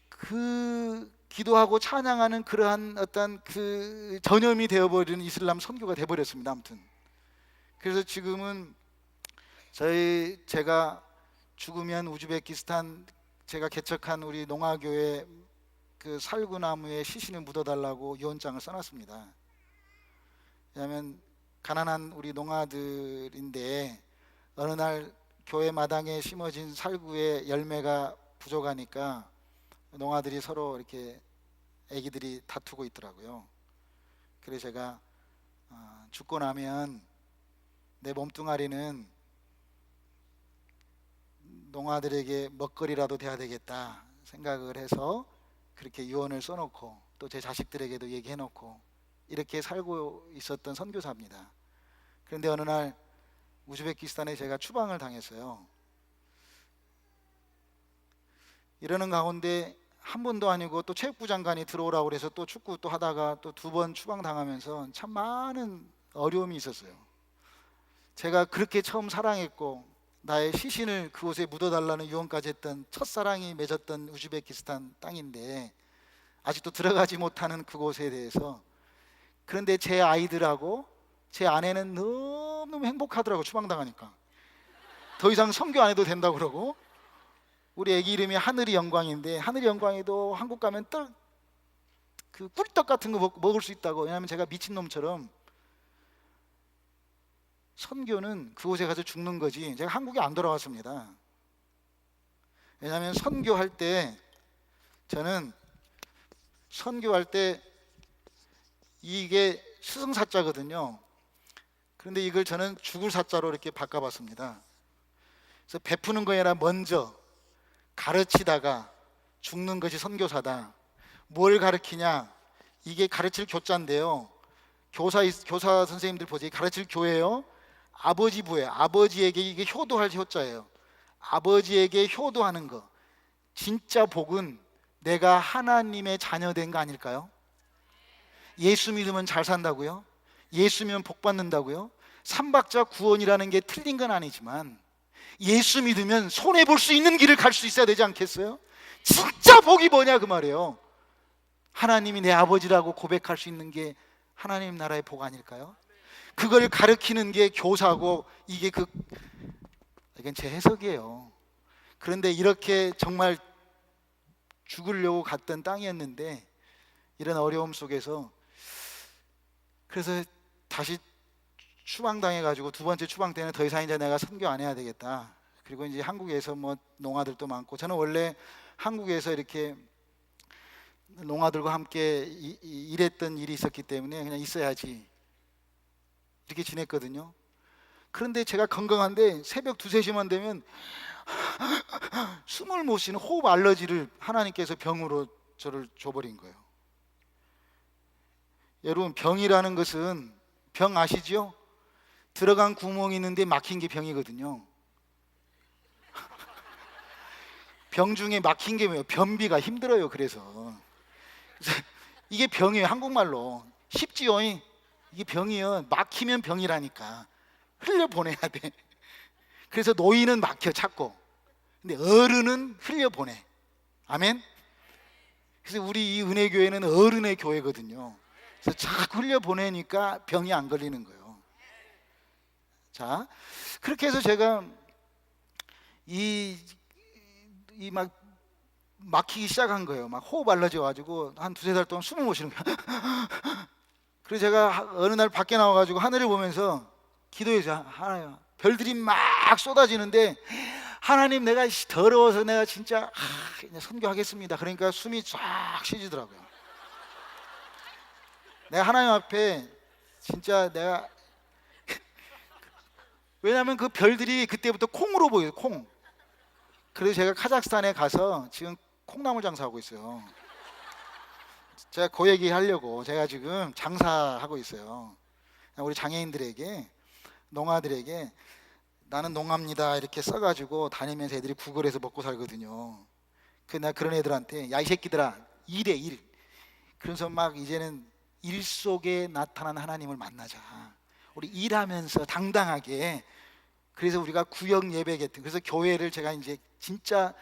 그 기도하고 찬양하는 그러한 어떤 그 전염이 되어버리는 이슬람 선교가 되어버렸습니다. 아무튼 그래서 지금은 제가 죽으면 우즈베키스탄 제가 개척한 우리 농아교회 그 살구나무에 시신을 묻어달라고 유언장을 써놨습니다. 왜냐하면 가난한 우리 농아들인데 어느 날 교회 마당에 심어진 살구의 열매가 부족하니까 농아들이 서로 이렇게 애기들이 다투고 있더라고요. 그래서 제가 죽고 나면 내 몸뚱아리는 농아들에게 먹거리라도 돼야 되겠다 생각을 해서 그렇게 유언을 써놓고 또 제 자식들에게도 얘기해놓고 이렇게 살고 있었던 선교사입니다. 그런데 어느 날 우즈베키스탄에 제가 추방을 당했어요. 이러는 가운데 한 번도 아니고 또 체육부 장관이 들어오라고 그래서 또 축구 또 하다가 또 두 번 추방당하면서 참 많은 어려움이 있었어요. 제가 그렇게 처음 사랑했고 나의 시신을 그곳에 묻어달라는 유언까지 했던 첫사랑이 맺었던 우즈베키스탄 땅인데 아직도 들어가지 못하는 그곳에 대해서, 그런데 제 아이들하고 제 아내는 너무너무 행복하더라고. 추방당하니까 더 이상 선교 안 해도 된다고 그러고, 우리 애기 이름이 하늘이 영광인데 하늘이 영광이도 한국 가면 그 꿀떡 같은 거 먹을 수 있다고. 왜냐하면 제가 미친놈처럼 선교는 그곳에 가서 죽는 거지 제가 한국에 안 돌아왔습니다. 왜냐하면 선교할 때 저는 선교할 때 이게 스승사자거든요. 그런데 이걸 저는 죽을 사자로 이렇게 바꿔봤습니다. 그래서 베푸는 거에 아니라 먼저 가르치다가 죽는 것이 선교사다. 뭘 가르치냐? 이게 가르칠 교자인데요. 교사 선생님들 보세요. 가르칠 교회요. 아버지 부예요. 아버지에게 이게 효도할 효자예요. 아버지에게 효도하는 거. 진짜 복은 내가 하나님의 자녀된 거 아닐까요? 예수 믿으면 잘 산다고요? 예수 믿으면 복 받는다고요? 삼박자 구원이라는 게 틀린 건 아니지만 예수 믿으면 손해볼 수 있는 길을 갈 수 있어야 되지 않겠어요? 진짜 복이 뭐냐 그 말이에요. 하나님이 내 아버지라고 고백할 수 있는 게 하나님 나라의 복 아닐까요? 그걸 가르치는 게 교사고, 이건 제 해석이에요. 그런데 이렇게 정말 죽으려고 갔던 땅이었는데 이런 어려움 속에서, 그래서 다시 추방당해가지고 두 번째 추방 때는 더 이상 이제 내가 선교 안 해야 되겠다. 그리고 이제 한국에서 뭐 농아들도 많고, 저는 원래 한국에서 이렇게 농아들과 함께 일했던 일이 있었기 때문에 그냥 있어야지 이렇게 지냈거든요. 그런데 제가 건강한데 새벽 2, 3시만 되면 숨을 못 쉬는 호흡 알러지를 하나님께서 병으로 저를 줘버린 거예요. 여러분, 병이라는 것은, 병 아시죠? 들어간 구멍이 있는데 막힌 게 병이거든요. 병 중에 막힌 게 뭐예요? 변비가 힘들어요. 그래서 이게 병이에요. 한국말로 쉽지요. 이게 병이요. 막히면 병이라니까. 흘려보내야 돼. 그래서 노인은 막혀 찾고, 근데 어른은 흘려보내. 아멘. 그래서 우리 이 은혜교회는 어른의 교회거든요. 그래서 자꾸 흘려보내니까 병이 안 걸리는 거예요. 자, 그렇게 해서 제가 막 막히기 시작한 거예요. 막 호흡 알러지 와가지고 한 2, 3달 동안 숨을 못 쉬는 거예요. 그래서 제가 어느 날 밖에 나와가지고 하늘을 보면서 기도해서, 하나님, 별들이 막 쏟아지는데, 하나님, 내가 더러워서 내가 진짜 이제 선교하겠습니다. 그러니까 숨이 쫙 쉬지더라고요. 내가 하나님 앞에 진짜 내가 왜냐하면 그 별들이 그때부터 콩으로 보여요. 콩. 그래서 제가 카자흐스탄에 가서 지금 콩나물 장사하고 있어요. 제가 그 얘기 하려고 제가 지금 장사하고 있어요. 우리 장애인들에게, 농아들에게 나는 농아입니다 이렇게 써가지고 다니면서 애들이 구걸해서 먹고 살거든요. 나 그런 애들한테, 야 이 새끼들아, 일해 일. 그래서 막 이제는 일 속에 나타난 하나님을 만나자. 우리 일하면서 당당하게. 그래서 우리가 구역 예배겠다. 그래서 교회를 제가 이제 진짜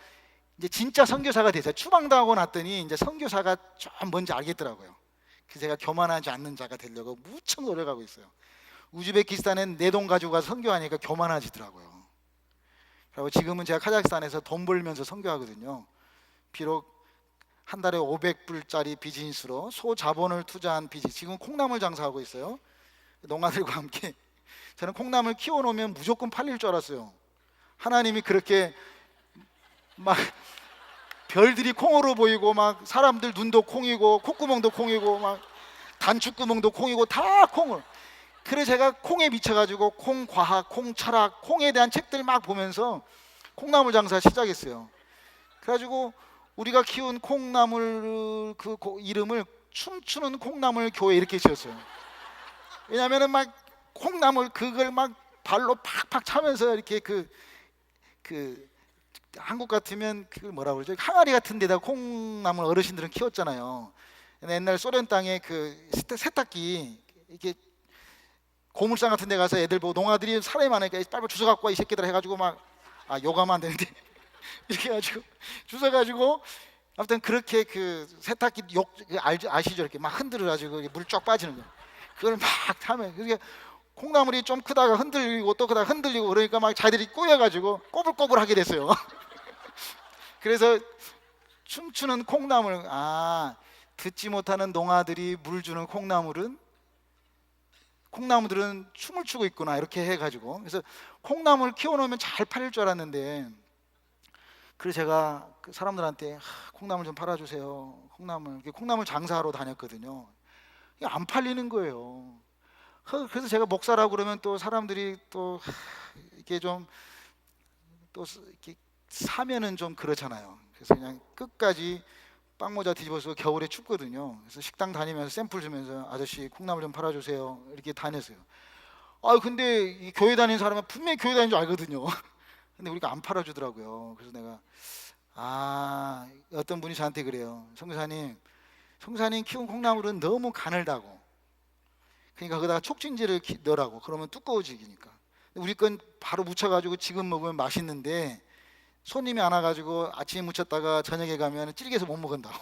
선교사가 됐어요. 추방당하고 났더니 이제 선교사가 좀 뭔지 알겠더라고요. 그래서 제가 교만하지 않는 자가 되려고 무척 노력하고 있어요. 우즈베키스탄엔 내 돈 가지고 가서 선교하니까 교만하지더라고요. 그리고 지금은 제가 카자흐스탄에서 돈 벌면서 선교하거든요. 비록 한 달에 500불짜리 비즈니스로 소자본을 투자한 비즈니스, 지금 콩나물 장사하고 있어요. 농아들과 함께. 저는 콩나물 키워놓으면 무조건 팔릴 줄 알았어요. 하나님이 그렇게 막 별들이 콩으로 보이고 막 사람들 눈도 콩이고 콧구멍도 콩이고 막 단추구멍도 콩이고 다 콩을. 그래서 제가 콩에 미쳐가지고 콩과학, 콩철학, 콩에 대한 책들 막 보면서 콩나물 장사 시작했어요. 그래가지고 우리가 키운 콩나물 이름을 춤추는 콩나물 교회 이렇게 지었어요. 왜냐면은 막 콩나물 그걸 막 발로 팍팍 차면서 이렇게 그 한국 같으면 그 뭐라 그러죠? 항아리 같은 데다 콩나물 어르신들은 키웠잖아요. 옛날 소련 땅에 그 세탁기 이렇게 고물상 같은 데 가서 애들 보고 농아들이 사람이 많으니까 빨리 주워 갖고 와 이 새끼들 해가지고 막 욕하면 안 되는데 이렇게 해가지고 주워 가지고 아무튼 그렇게 그 세탁기 아시죠? 이렇게 막 흔들어 가지고 물 쫙 빠지는 거. 그걸 막 하면 그게 콩나물이 좀 크다가 흔들리고 또 크다가 흔들리고 그러니까 막 자기들이 꼬여가지고 꼬불꼬불하게 됐어요. 그래서 춤추는 콩나물, 듣지 못하는 농아들이 물 주는 콩나무들은 춤을 추고 있구나 이렇게 해가지고, 그래서 콩나물 키워놓으면 잘 팔릴 줄 알았는데, 그래서 제가 그 사람들한테 콩나물 좀 팔아주세요. 콩나물 장사하러 다녔거든요. 이게 안 팔리는 거예요. 그래서 제가 목사라고 그러면 또 사람들이 또 이렇게 좀 또 이렇게 사면은 좀 그렇잖아요. 그래서 그냥 끝까지 빵모자 뒤집어서 겨울에 춥거든요. 그래서 식당 다니면서 샘플 주면서 아저씨 콩나물 좀 팔아주세요 이렇게 다녔어요. 근데 이 교회 다니는 사람은 분명히 교회 다니는 줄 알거든요. 근데 우리가 안 팔아주더라고요. 그래서 내가 어떤 분이 저한테 그래요. 성사님 키운 콩나물은 너무 가늘다고. 그러니까 거기다가 촉진제를 넣으라고. 그러면 두꺼워지니까. 우리 건 바로 묻혀가지고 지금 먹으면 맛있는데 손님이 안 와가지고 아침에 묻혔다가 저녁에 가면 질겨서 못 먹는다고.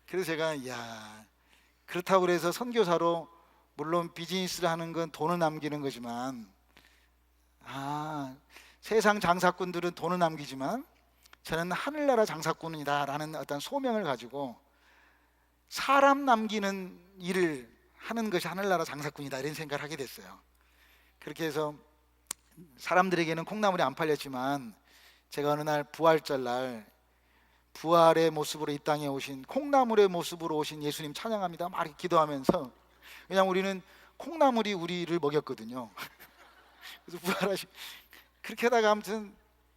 그래서 제가 그렇다고 그래서 선교사로 물론 비즈니스를 하는 건 돈을 남기는 거지만 세상 장사꾼들은 돈을 남기지만 저는 하늘나라 장사꾼이다라는 어떤 소명을 가지고 사람 남기는 일을 하는 것이 하늘나라 장사꾼이다 이런 생각을 하게 됐어요. 그렇게 해서 사람들에게는 콩나물이 안 팔렸지만 제가 어느 날 부활절 날 부활의 모습으로 이 땅에 오신, 콩나물의 모습으로 오신 예수님 찬양합니다 막 이렇게 기도하면서, 왜냐하면 우리는 콩나물이 우리를 먹였거든요. 그래서 부활하신, 그렇게 하다가 아무튼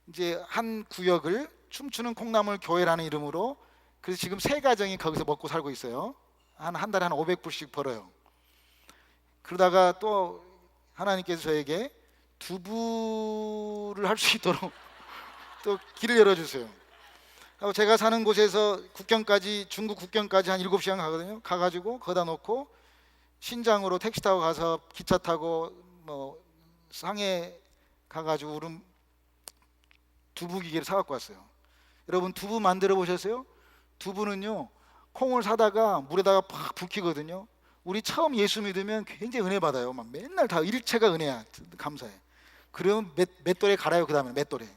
이제 한 구역을 춤추는 콩나물 교회라는 이름으로, 그래서 지금 3가정이 거기서 먹고 살고 있어요. 한 달에 한 500불씩 벌어요. 그러다가 또 하나님께서 저에게 두부를 할 수 있도록 또 길을 열어주세요. 제가 사는 곳에서 국경까지, 중국 국경까지 한 7시간 가거든요. 가가지고 거기다 놓고 신장으로 택시 타고 가서 기차 타고 뭐 상해 가가지고 두부 기계를 사갖고 왔어요. 여러분 두부 만들어 보셨어요? 두부는요, 콩을 사다가 물에다가 팍 붓기거든요. 우리 처음 예수 믿으면 굉장히 은혜 받아요. 막 맨날 다 일체가 은혜야. 감사해. 그러면 맷돌에 갈아요. 그 다음에 맷돌에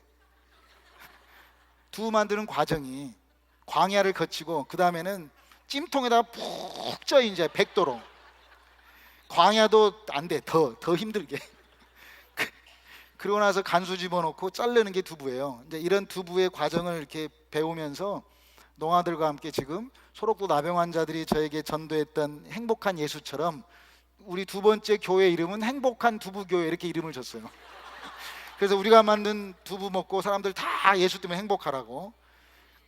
두부 만드는 과정이 광야를 거치고 그 다음에는 찜통에다가 푹 쪄. 이제 100도로. 광야도 안 돼. 더 힘들게. 그러고 나서 간수 집어넣고 자르는 게 두부예요. 이제 이런 두부의 과정을 이렇게 배우면서 농아들과 함께 지금 소록도 나병 환자들이 저에게 전도했던 행복한 예수처럼 우리 두 번째 교회 이름은 행복한 두부교회 이렇게 이름을 줬어요. 그래서 우리가 만든 두부 먹고 사람들 다 예수 때문에 행복하라고.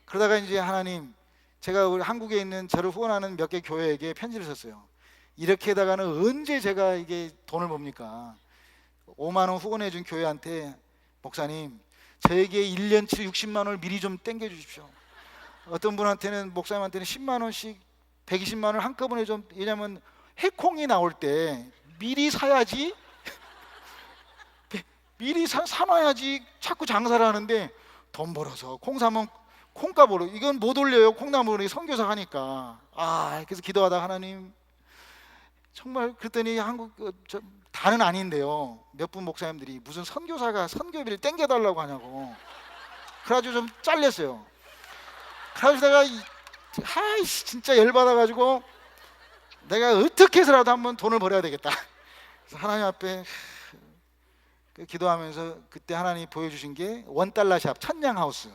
그러다가 이제 하나님, 제가 우리 한국에 있는 저를 후원하는 몇 개 교회에게 편지를 썼어요. 이렇게 하다가는 언제 제가 이게 돈을 봅니까? 5만 원 후원해 준 교회한테, 목사님 저에게 1년치 60만 원을 미리 좀 땡겨 주십시오. 어떤 분한테는, 목사님한테는 10만 원씩 120만 원을 한꺼번에 좀, 왜냐면 해콩이 나올 때 미리 사야지, 미리 사놔야지 자꾸 장사를 하는데, 돈 벌어서 콩 사면 콩값으로 이건 못 올려요. 콩나물이 선교사 하니까. 그래서 기도하다 하나님, 정말 그랬더니 한국 다는 아닌데요, 몇 분 목사님들이 무슨 선교사가 선교비를 땡겨달라고 하냐고. 그래가지고 좀 잘렸어요. 그래서 내가 진짜 열받아가지고 내가 어떻게 해서라도 한번 돈을 벌어야 되겠다. 그래서 하나님 앞에 기도하면서 그때 하나님이 보여주신 게 $1샵 천냥하우스.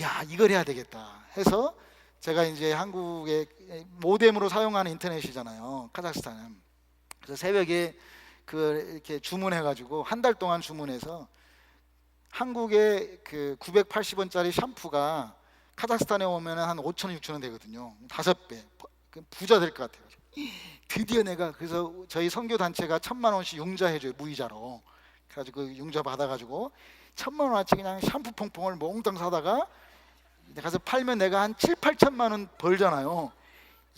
야, 이걸 해야 되겠다 해서 제가 이제 한국의 모뎀으로 사용하는 인터넷이잖아요, 카자흐스탄은. 그래서 새벽에 이렇게 주문해가지고 한 달 동안 주문해서 한국의 그 980원짜리 샴푸가 카자흐스탄에 오면 한 5천 원, 6천 원 되거든요. 5배. 부자 될 것 같아요. 드디어 내가, 그래서 저희 선교 단체가 1,000만 원씩 융자해줘요, 무이자로. 그래가지고 그 융자 받아가지고 1,000만 원어치 그냥 샴푸 퐁퐁을 몽땅 사다가 가서 팔면 내가 한 7, 8천만 원 벌잖아요.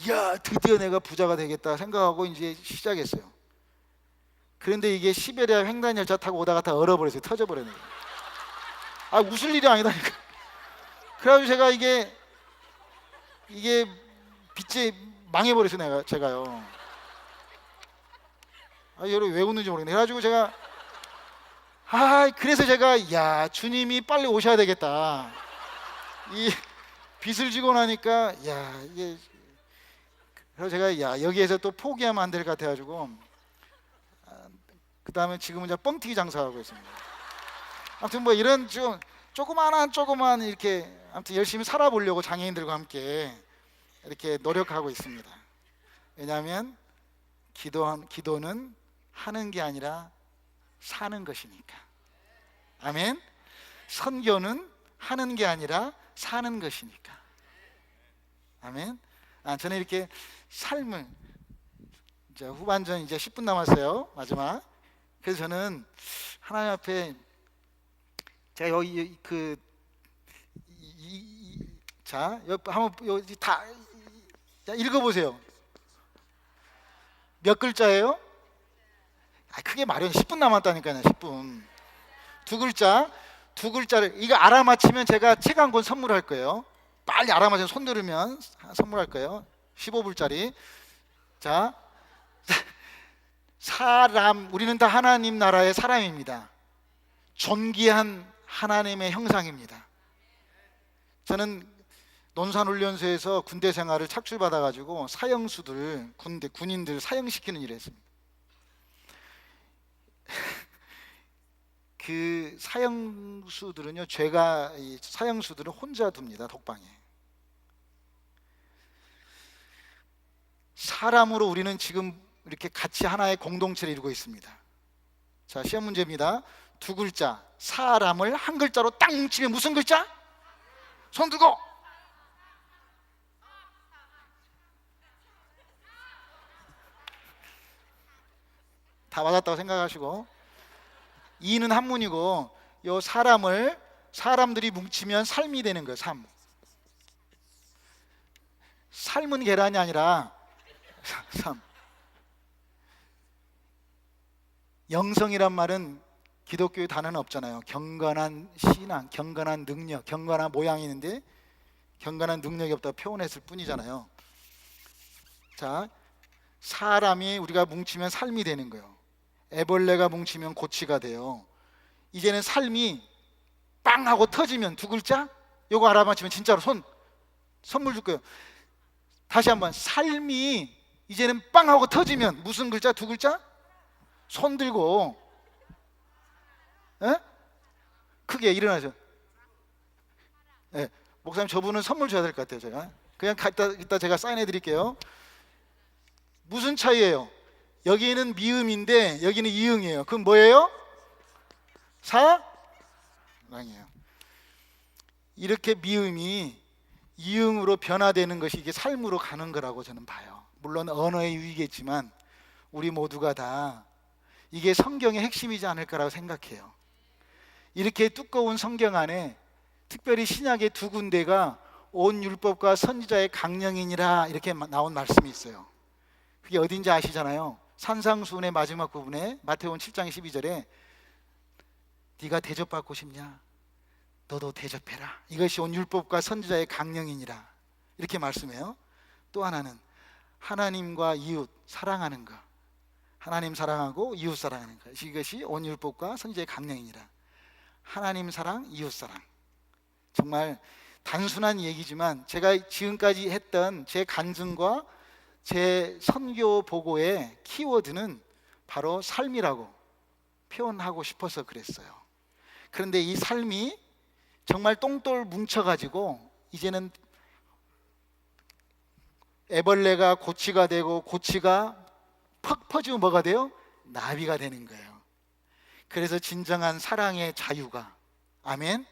이야, 드디어 내가 부자가 되겠다 생각하고 이제 시작했어요. 그런데 이게 시베리아 횡단 열차 타고 오다가 다 얼어버렸어요. 터져버렸네요. 아, 웃을 일이 아니다니까. 그래가지고 제가 이게 빚에 망해버렸어요, 제가요. 아, 여러분 왜 웃는지 모르겠네. 그래가지고 제가 그래서 제가 야, 주님이 빨리 오셔야 되겠다. 이 빚을 지고 나니까 야, 이게, 그래서 제가 야, 여기에서 또 포기하면 안 될 것 같아가지고 그 다음에 지금은 이제 뻥튀기 장사하고 있습니다. 아무튼 뭐 이런 좀 조그만 이렇게 아무튼 열심히 살아보려고 장애인들과 함께 이렇게 노력하고 있습니다. 왜냐하면 기도는 하는 게 아니라 사는 것이니까. 아멘. 선교는 하는 게 아니라 사는 것이니까. 아멘. 저는 이렇게 삶을, 이제 후반전 이제 10분 남았어요, 마지막. 그래서 저는 하나님 앞에 제가 여기 자, 한번 여기 다 읽어보세요. 몇 글자예요? 크게 말해. 10분 남았다니까요. 10분. 두 글자를 이거 알아맞히면 제가 책 한 권 선물할 거예요. 빨리 알아맞혀서 손 들으면 선물할 거예요. 15불짜리. 자, 사람, 우리는 다 하나님 나라의 사람입니다. 존귀한 하나님의 형상입니다. 저는 논산훈련소에서 군대 생활을 착출받아가지고 사형수들, 군인들 사형시키는 일을 했습니다. 그 사형수들은요, 사형수들은 혼자 둡니다, 독방에. 사람으로 우리는 지금 이렇게 같이 하나의 공동체를 이루고 있습니다. 자, 시험 문제입니다. 두 글자, 사람을 한 글자로 딱 뭉치면 무슨 글자? 손 들고. 다 맞았다고 생각하시고. 이는 한문이고, 요 사람들이 뭉치면 삶이 되는 거예요. 삶은 계란이 아니라 삶. 영성이란 말은 기독교의 단어는 없잖아요. 경건한 신앙, 경건한 능력, 경건한 모양이 있는데 경건한 능력이 없다고 표현했을 뿐이잖아요. 자, 사람이 우리가 뭉치면 삶이 되는 거예요. 애벌레가 뭉치면 고치가 돼요. 이제는 삶이 빵 하고 터지면 두 글자? 요거 알아맞히면 진짜로 선물 줄 거예요. 다시 한번, 삶이 이제는 빵 하고 터지면 무슨 글자? 두 글자? 손 들고. 에? 크게 일어나죠. 네. 목사님, 저분은 선물 줘야 될 것 같아요. 제가 그냥 이따 제가 사인해 드릴게요. 무슨 차이예요? 여기는 미음인데 여기는 이응이에요. 그럼 뭐예요? 사랑이에요. 이렇게 미음이 이응으로 변화되는 것이 이게 삶으로 가는 거라고 저는 봐요. 물론 언어의 유의겠지만 우리 모두가 다 이게 성경의 핵심이지 않을까라고 생각해요. 이렇게 두꺼운 성경 안에 특별히 신약의 두 군데가 온 율법과 선지자의 강령이니라 이렇게 나온 말씀이 있어요. 그게 어딘지 아시잖아요. 산상수훈의 마지막 부분에 마태복음 7장 12절에 네가 대접받고 싶냐? 너도 대접해라. 이것이 온 율법과 선지자의 강령이니라 이렇게 말씀해요. 또 하나는 하나님과 이웃 사랑하는 것, 하나님 사랑하고 이웃 사랑하는 것, 이것이 온 율법과 선지자의 강령이니라. 하나님 사랑, 이웃 사랑. 정말 단순한 얘기지만 제가 지금까지 했던 제 간증과 제 선교 보고의 키워드는 바로 삶이라고 표현하고 싶어서 그랬어요. 그런데 이 삶이 정말 똥돌 뭉쳐가지고 이제는 애벌레가 고치가 되고 고치가 퍽 퍼지고 뭐가 돼요? 나비가 되는 거예요. 그래서 진정한 사랑의 자유가, 아멘.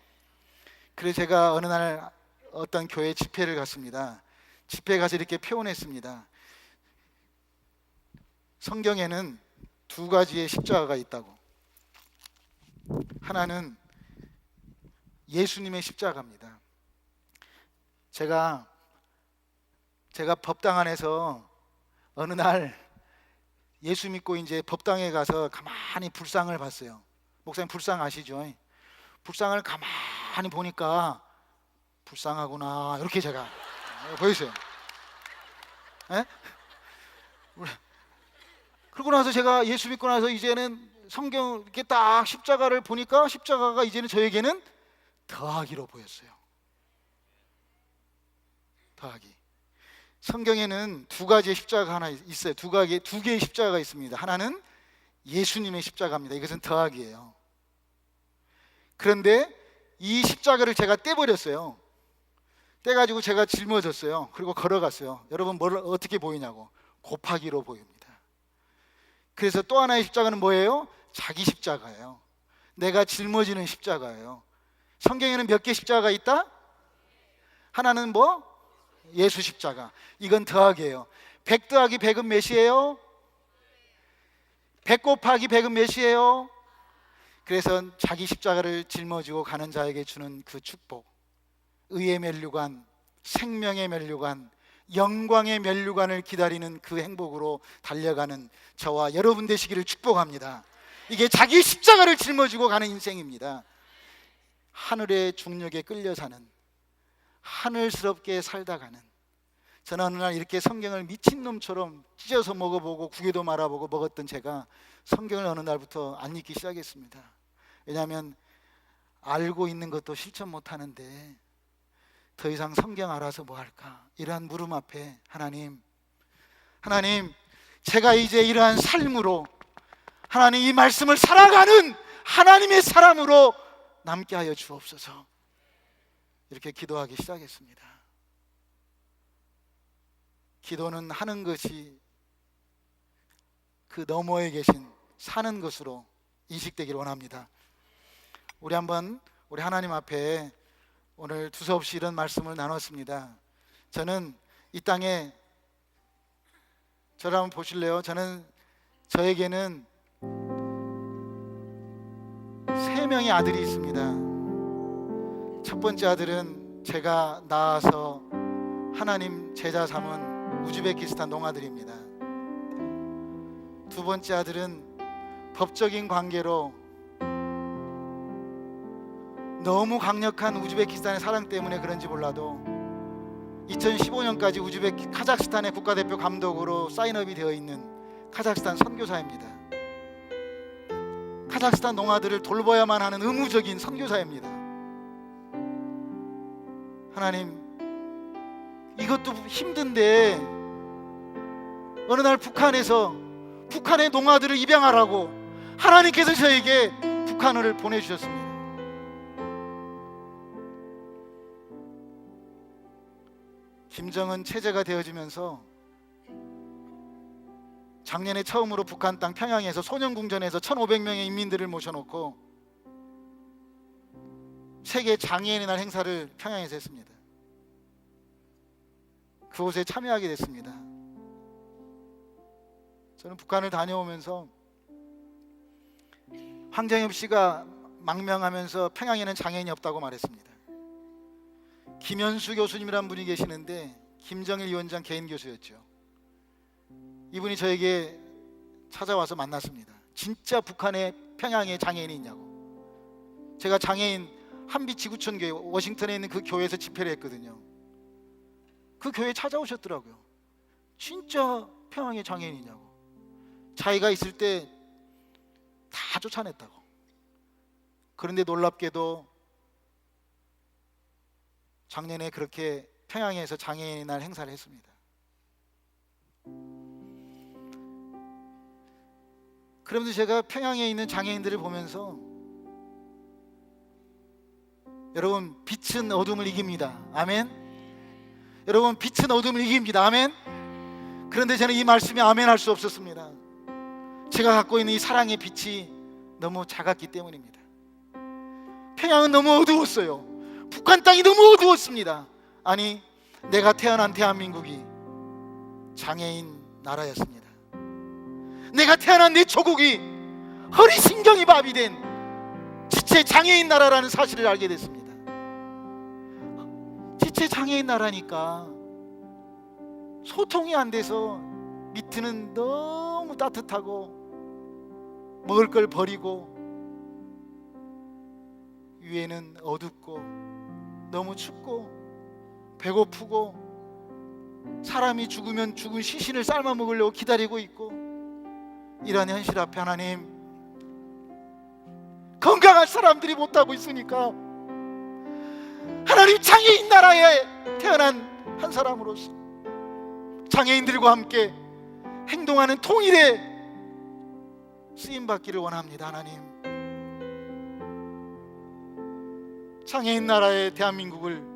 그래서 제가 어느 날 어떤 교회 집회를 갔습니다. 집회에 가서 이렇게 표현했습니다. 성경에는 두 가지의 십자가가 있다고. 하나는 예수님의 십자가입니다. 제가 법당 안에서 어느 날 예수 믿고 이제 법당에 가서 가만히 불상을 봤어요. 목사님 불상 아시죠? 불상을 가만히 보니까 불쌍하구나 이렇게 제가 보였어요. 에? 그러고 나서 제가 예수 믿고 나서 이제는 성경 이렇게 딱 십자가를 보니까 십자가가 이제는 저에게는 더하기로 보였어요. 더하기. 성경에는 두 가지의 십자가가 하나 있어요. 두 개의 십자가가 있습니다. 하나는 예수님의 십자가입니다. 이것은 더하기예요. 그런데 이 십자가를 제가 떼버렸어요. 떼가지고 제가 짊어졌어요. 그리고 걸어갔어요. 여러분 어떻게 보이냐고. 곱하기로 보입니다. 그래서 또 하나의 십자가는 뭐예요? 자기 십자가예요. 내가 짊어지는 십자가예요. 성경에는 몇 개의 십자가가 있다? 하나는 뭐? 예수 십자가. 이건 더하기예요. 100 더하기 100은 몇이에요? 100 곱하기 100은 몇이에요? 그래서 자기 십자가를 짊어지고 가는 자에게 주는 그 축복, 의의 면류관, 생명의 면류관, 영광의 면류관을 기다리는 그 행복으로 달려가는 저와 여러분 되시기를 축복합니다. 이게 자기 십자가를 짊어지고 가는 인생입니다. 하늘의 중력에 끌려 사는, 하늘스럽게 살다 가는. 저는 어느 날 이렇게 성경을 미친놈처럼 찢어서 먹어보고 구겨도 말아보고 먹었던 제가 성경을 어느 날부터 안 읽기 시작했습니다. 왜냐하면 알고 있는 것도 실천 못하는데 더 이상 성경 알아서 뭐 할까? 이러한 물음 앞에 하나님, 제가 이제 이러한 삶으로 하나님 이 말씀을 살아가는 하나님의 사람으로 남게 하여 주옵소서. 이렇게 기도하기 시작했습니다. 기도는 하는 것이 그 너머에 계신 사는 것으로 인식되기를 원합니다. 우리 하나님 앞에 오늘 두서없이 이런 말씀을 나눴습니다. 저는 이 땅에, 저를 한번 보실래요? 저에게는 3명의 아들이 있습니다. 첫 번째 아들은 제가 낳아서 하나님 제자 삼은 우즈베키스탄 농아들입니다. 두 번째 아들은 법적인 관계로 너무 강력한 우즈베키스탄의 사랑 때문에 그런지 몰라도 2015년까지 카자흐스탄의 국가대표 감독으로 사인업이 되어 있는 카자흐스탄 선교사입니다. 카자흐스탄 농아들을 돌봐야만 하는 의무적인 선교사입니다. 하나님, 이것도 힘든데 어느 날 북한의 농아들을 입양하라고 하나님께서 저에게 북한을 보내주셨습니다. 김정은 체제가 되어지면서 작년에 처음으로 북한 땅 평양에서 소년궁전에서 1,500명의 인민들을 모셔놓고 세계 장애인의 날 행사를 평양에서 했습니다. 그곳에 참여하게 됐습니다. 저는 북한을 다녀오면서 황정엽 씨가 망명하면서 평양에는 장애인이 없다고 말했습니다. 김현수 교수님이라는 분이 계시는데 김정일 위원장 개인 교수였죠. 이분이 저에게 찾아와서 만났습니다. 진짜 북한에 평양에 장애인이 있냐고. 제가 장애인 한빛지구촌 교회 워싱턴에 있는 그 교회에서 집회를 했거든요. 그 교회에 찾아오셨더라고요. 진짜 평양에 장애인이 있냐고. 자기가 있을 때 다 쫓아냈다고. 그런데 놀랍게도 작년에 그렇게 평양에서 장애인의 날 행사를 했습니다. 그러면서 제가 평양에 있는 장애인들을 보면서 여러분, 빛은 어둠을 이깁니다. 아멘. 여러분, 빛은 어둠을 이깁니다. 아멘. 그런데 저는 이 말씀에 아멘 할 수 없었습니다. 제가 갖고 있는 이 사랑의 빛이 너무 작았기 때문입니다. 평양은 너무 어두웠어요. 북한 땅이 너무 어두웠습니다. 아니, 내가 태어난 대한민국이 장애인 나라였습니다. 내가 태어난 내 조국이 허리신경이 마비된 지체 장애인 나라라는 사실을 알게 됐습니다. 지체 장애인 나라니까 소통이 안 돼서 밑에는 너무 따뜻하고 먹을 걸 버리고 위에는 어둡고 너무 춥고 배고프고 사람이 죽으면 죽은 시신을 삶아 먹으려고 기다리고 있고, 이러한 현실 앞에 하나님, 건강한 사람들이 못하고 있으니까 하나님, 장애인 나라에 태어난 한 사람으로서 장애인들과 함께 행동하는 통일의 쓰임받기를 원합니다. 하나님, 장애인 나라의 대한민국을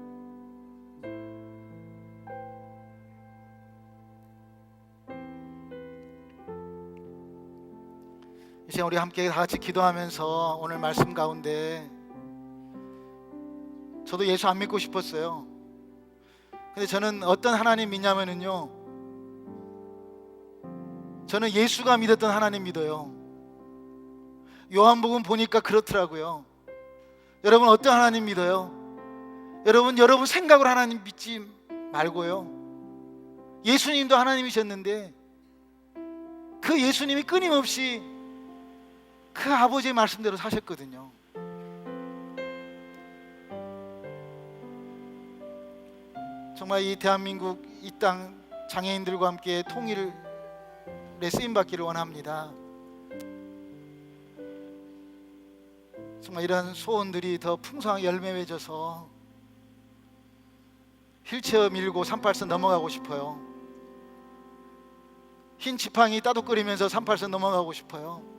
이제 우리 함께 다 같이 기도하면서 오늘 말씀 가운데, 저도 예수 안 믿고 싶었어요. 근데 저는 어떤 하나님 믿냐면요, 저는 예수가 믿었던 하나님 믿어요. 요한복음 보니까 그렇더라고요. 여러분, 어떤 하나님 믿어요? 여러분 생각으로 하나님 믿지 말고요, 예수님도 하나님이셨는데 그 예수님이 끊임없이 그 아버지의 말씀대로 사셨거든요. 정말 이 대한민국, 이 땅 장애인들과 함께 통일에 쓰임받기를 원합니다. 정말 이런 소원들이 더 풍성하게 열매 맺어서 휠체어 밀고 38선 넘어가고 싶어요. 흰 지팡이 따독거리면서 38선 넘어가고 싶어요.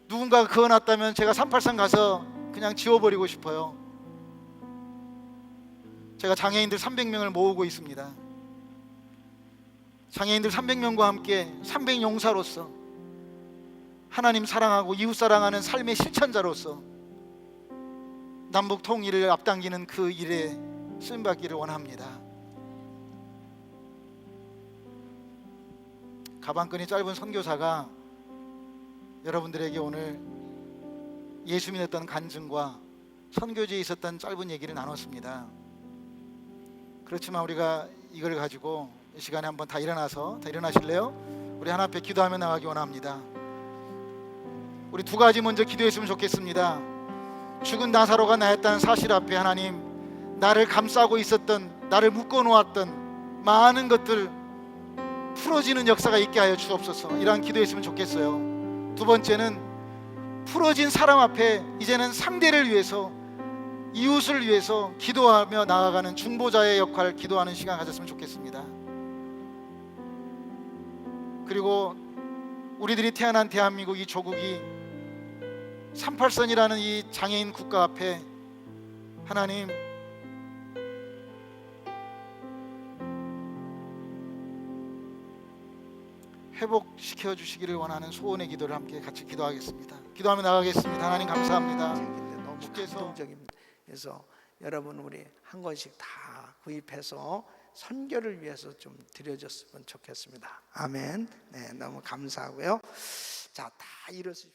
누군가가 그어놨다면 제가 38선 가서 그냥 지워버리고 싶어요. 제가 장애인들 300명을 모으고 있습니다. 장애인들 300명과 함께 300용사로서 하나님 사랑하고 이웃 사랑하는 삶의 실천자로서 남북 통일을 앞당기는 그 일에 쓰임받기를 원합니다. 가방끈이 짧은 선교사가 여러분들에게 오늘 예수 믿었던 간증과 선교지에 있었던 짧은 얘기를 나눴습니다. 그렇지만 우리가 이걸 가지고 이 시간에 한번 다 일어나실래요? 우리 하나 앞에 기도하며 나가기 원합니다. 우리 두 가지 먼저 기도했으면 좋겠습니다. 죽은 나사로가 나였다는 사실 앞에 하나님, 나를 감싸고 있었던, 나를 묶어 놓았던 많은 것들 풀어지는 역사가 있게 하여 주옵소서. 이러한 기도했으면 좋겠어요. 두 번째는 풀어진 사람 앞에 이제는 상대를 위해서, 이웃을 위해서 기도하며 나아가는 중보자의 역할을 기도하는 시간 가졌으면 좋겠습니다. 그리고 우리들이 태어난 대한민국, 이 조국이 38선이라는 이 장애인 국가 앞에 하나님, 회복시켜 주시기를 원하는 소원의 기도를 함께 같이 기도하겠습니다. 기도하며 나가겠습니다. 하나님 감사합니다. 너무 감동적입니다. 그래서 여러분, 우리 한 권씩 다 구입해서 선교를 위해서 좀 드려줬으면 좋겠습니다. 아멘. 네, 너무 감사하고요. 자, 다 일어서십시오.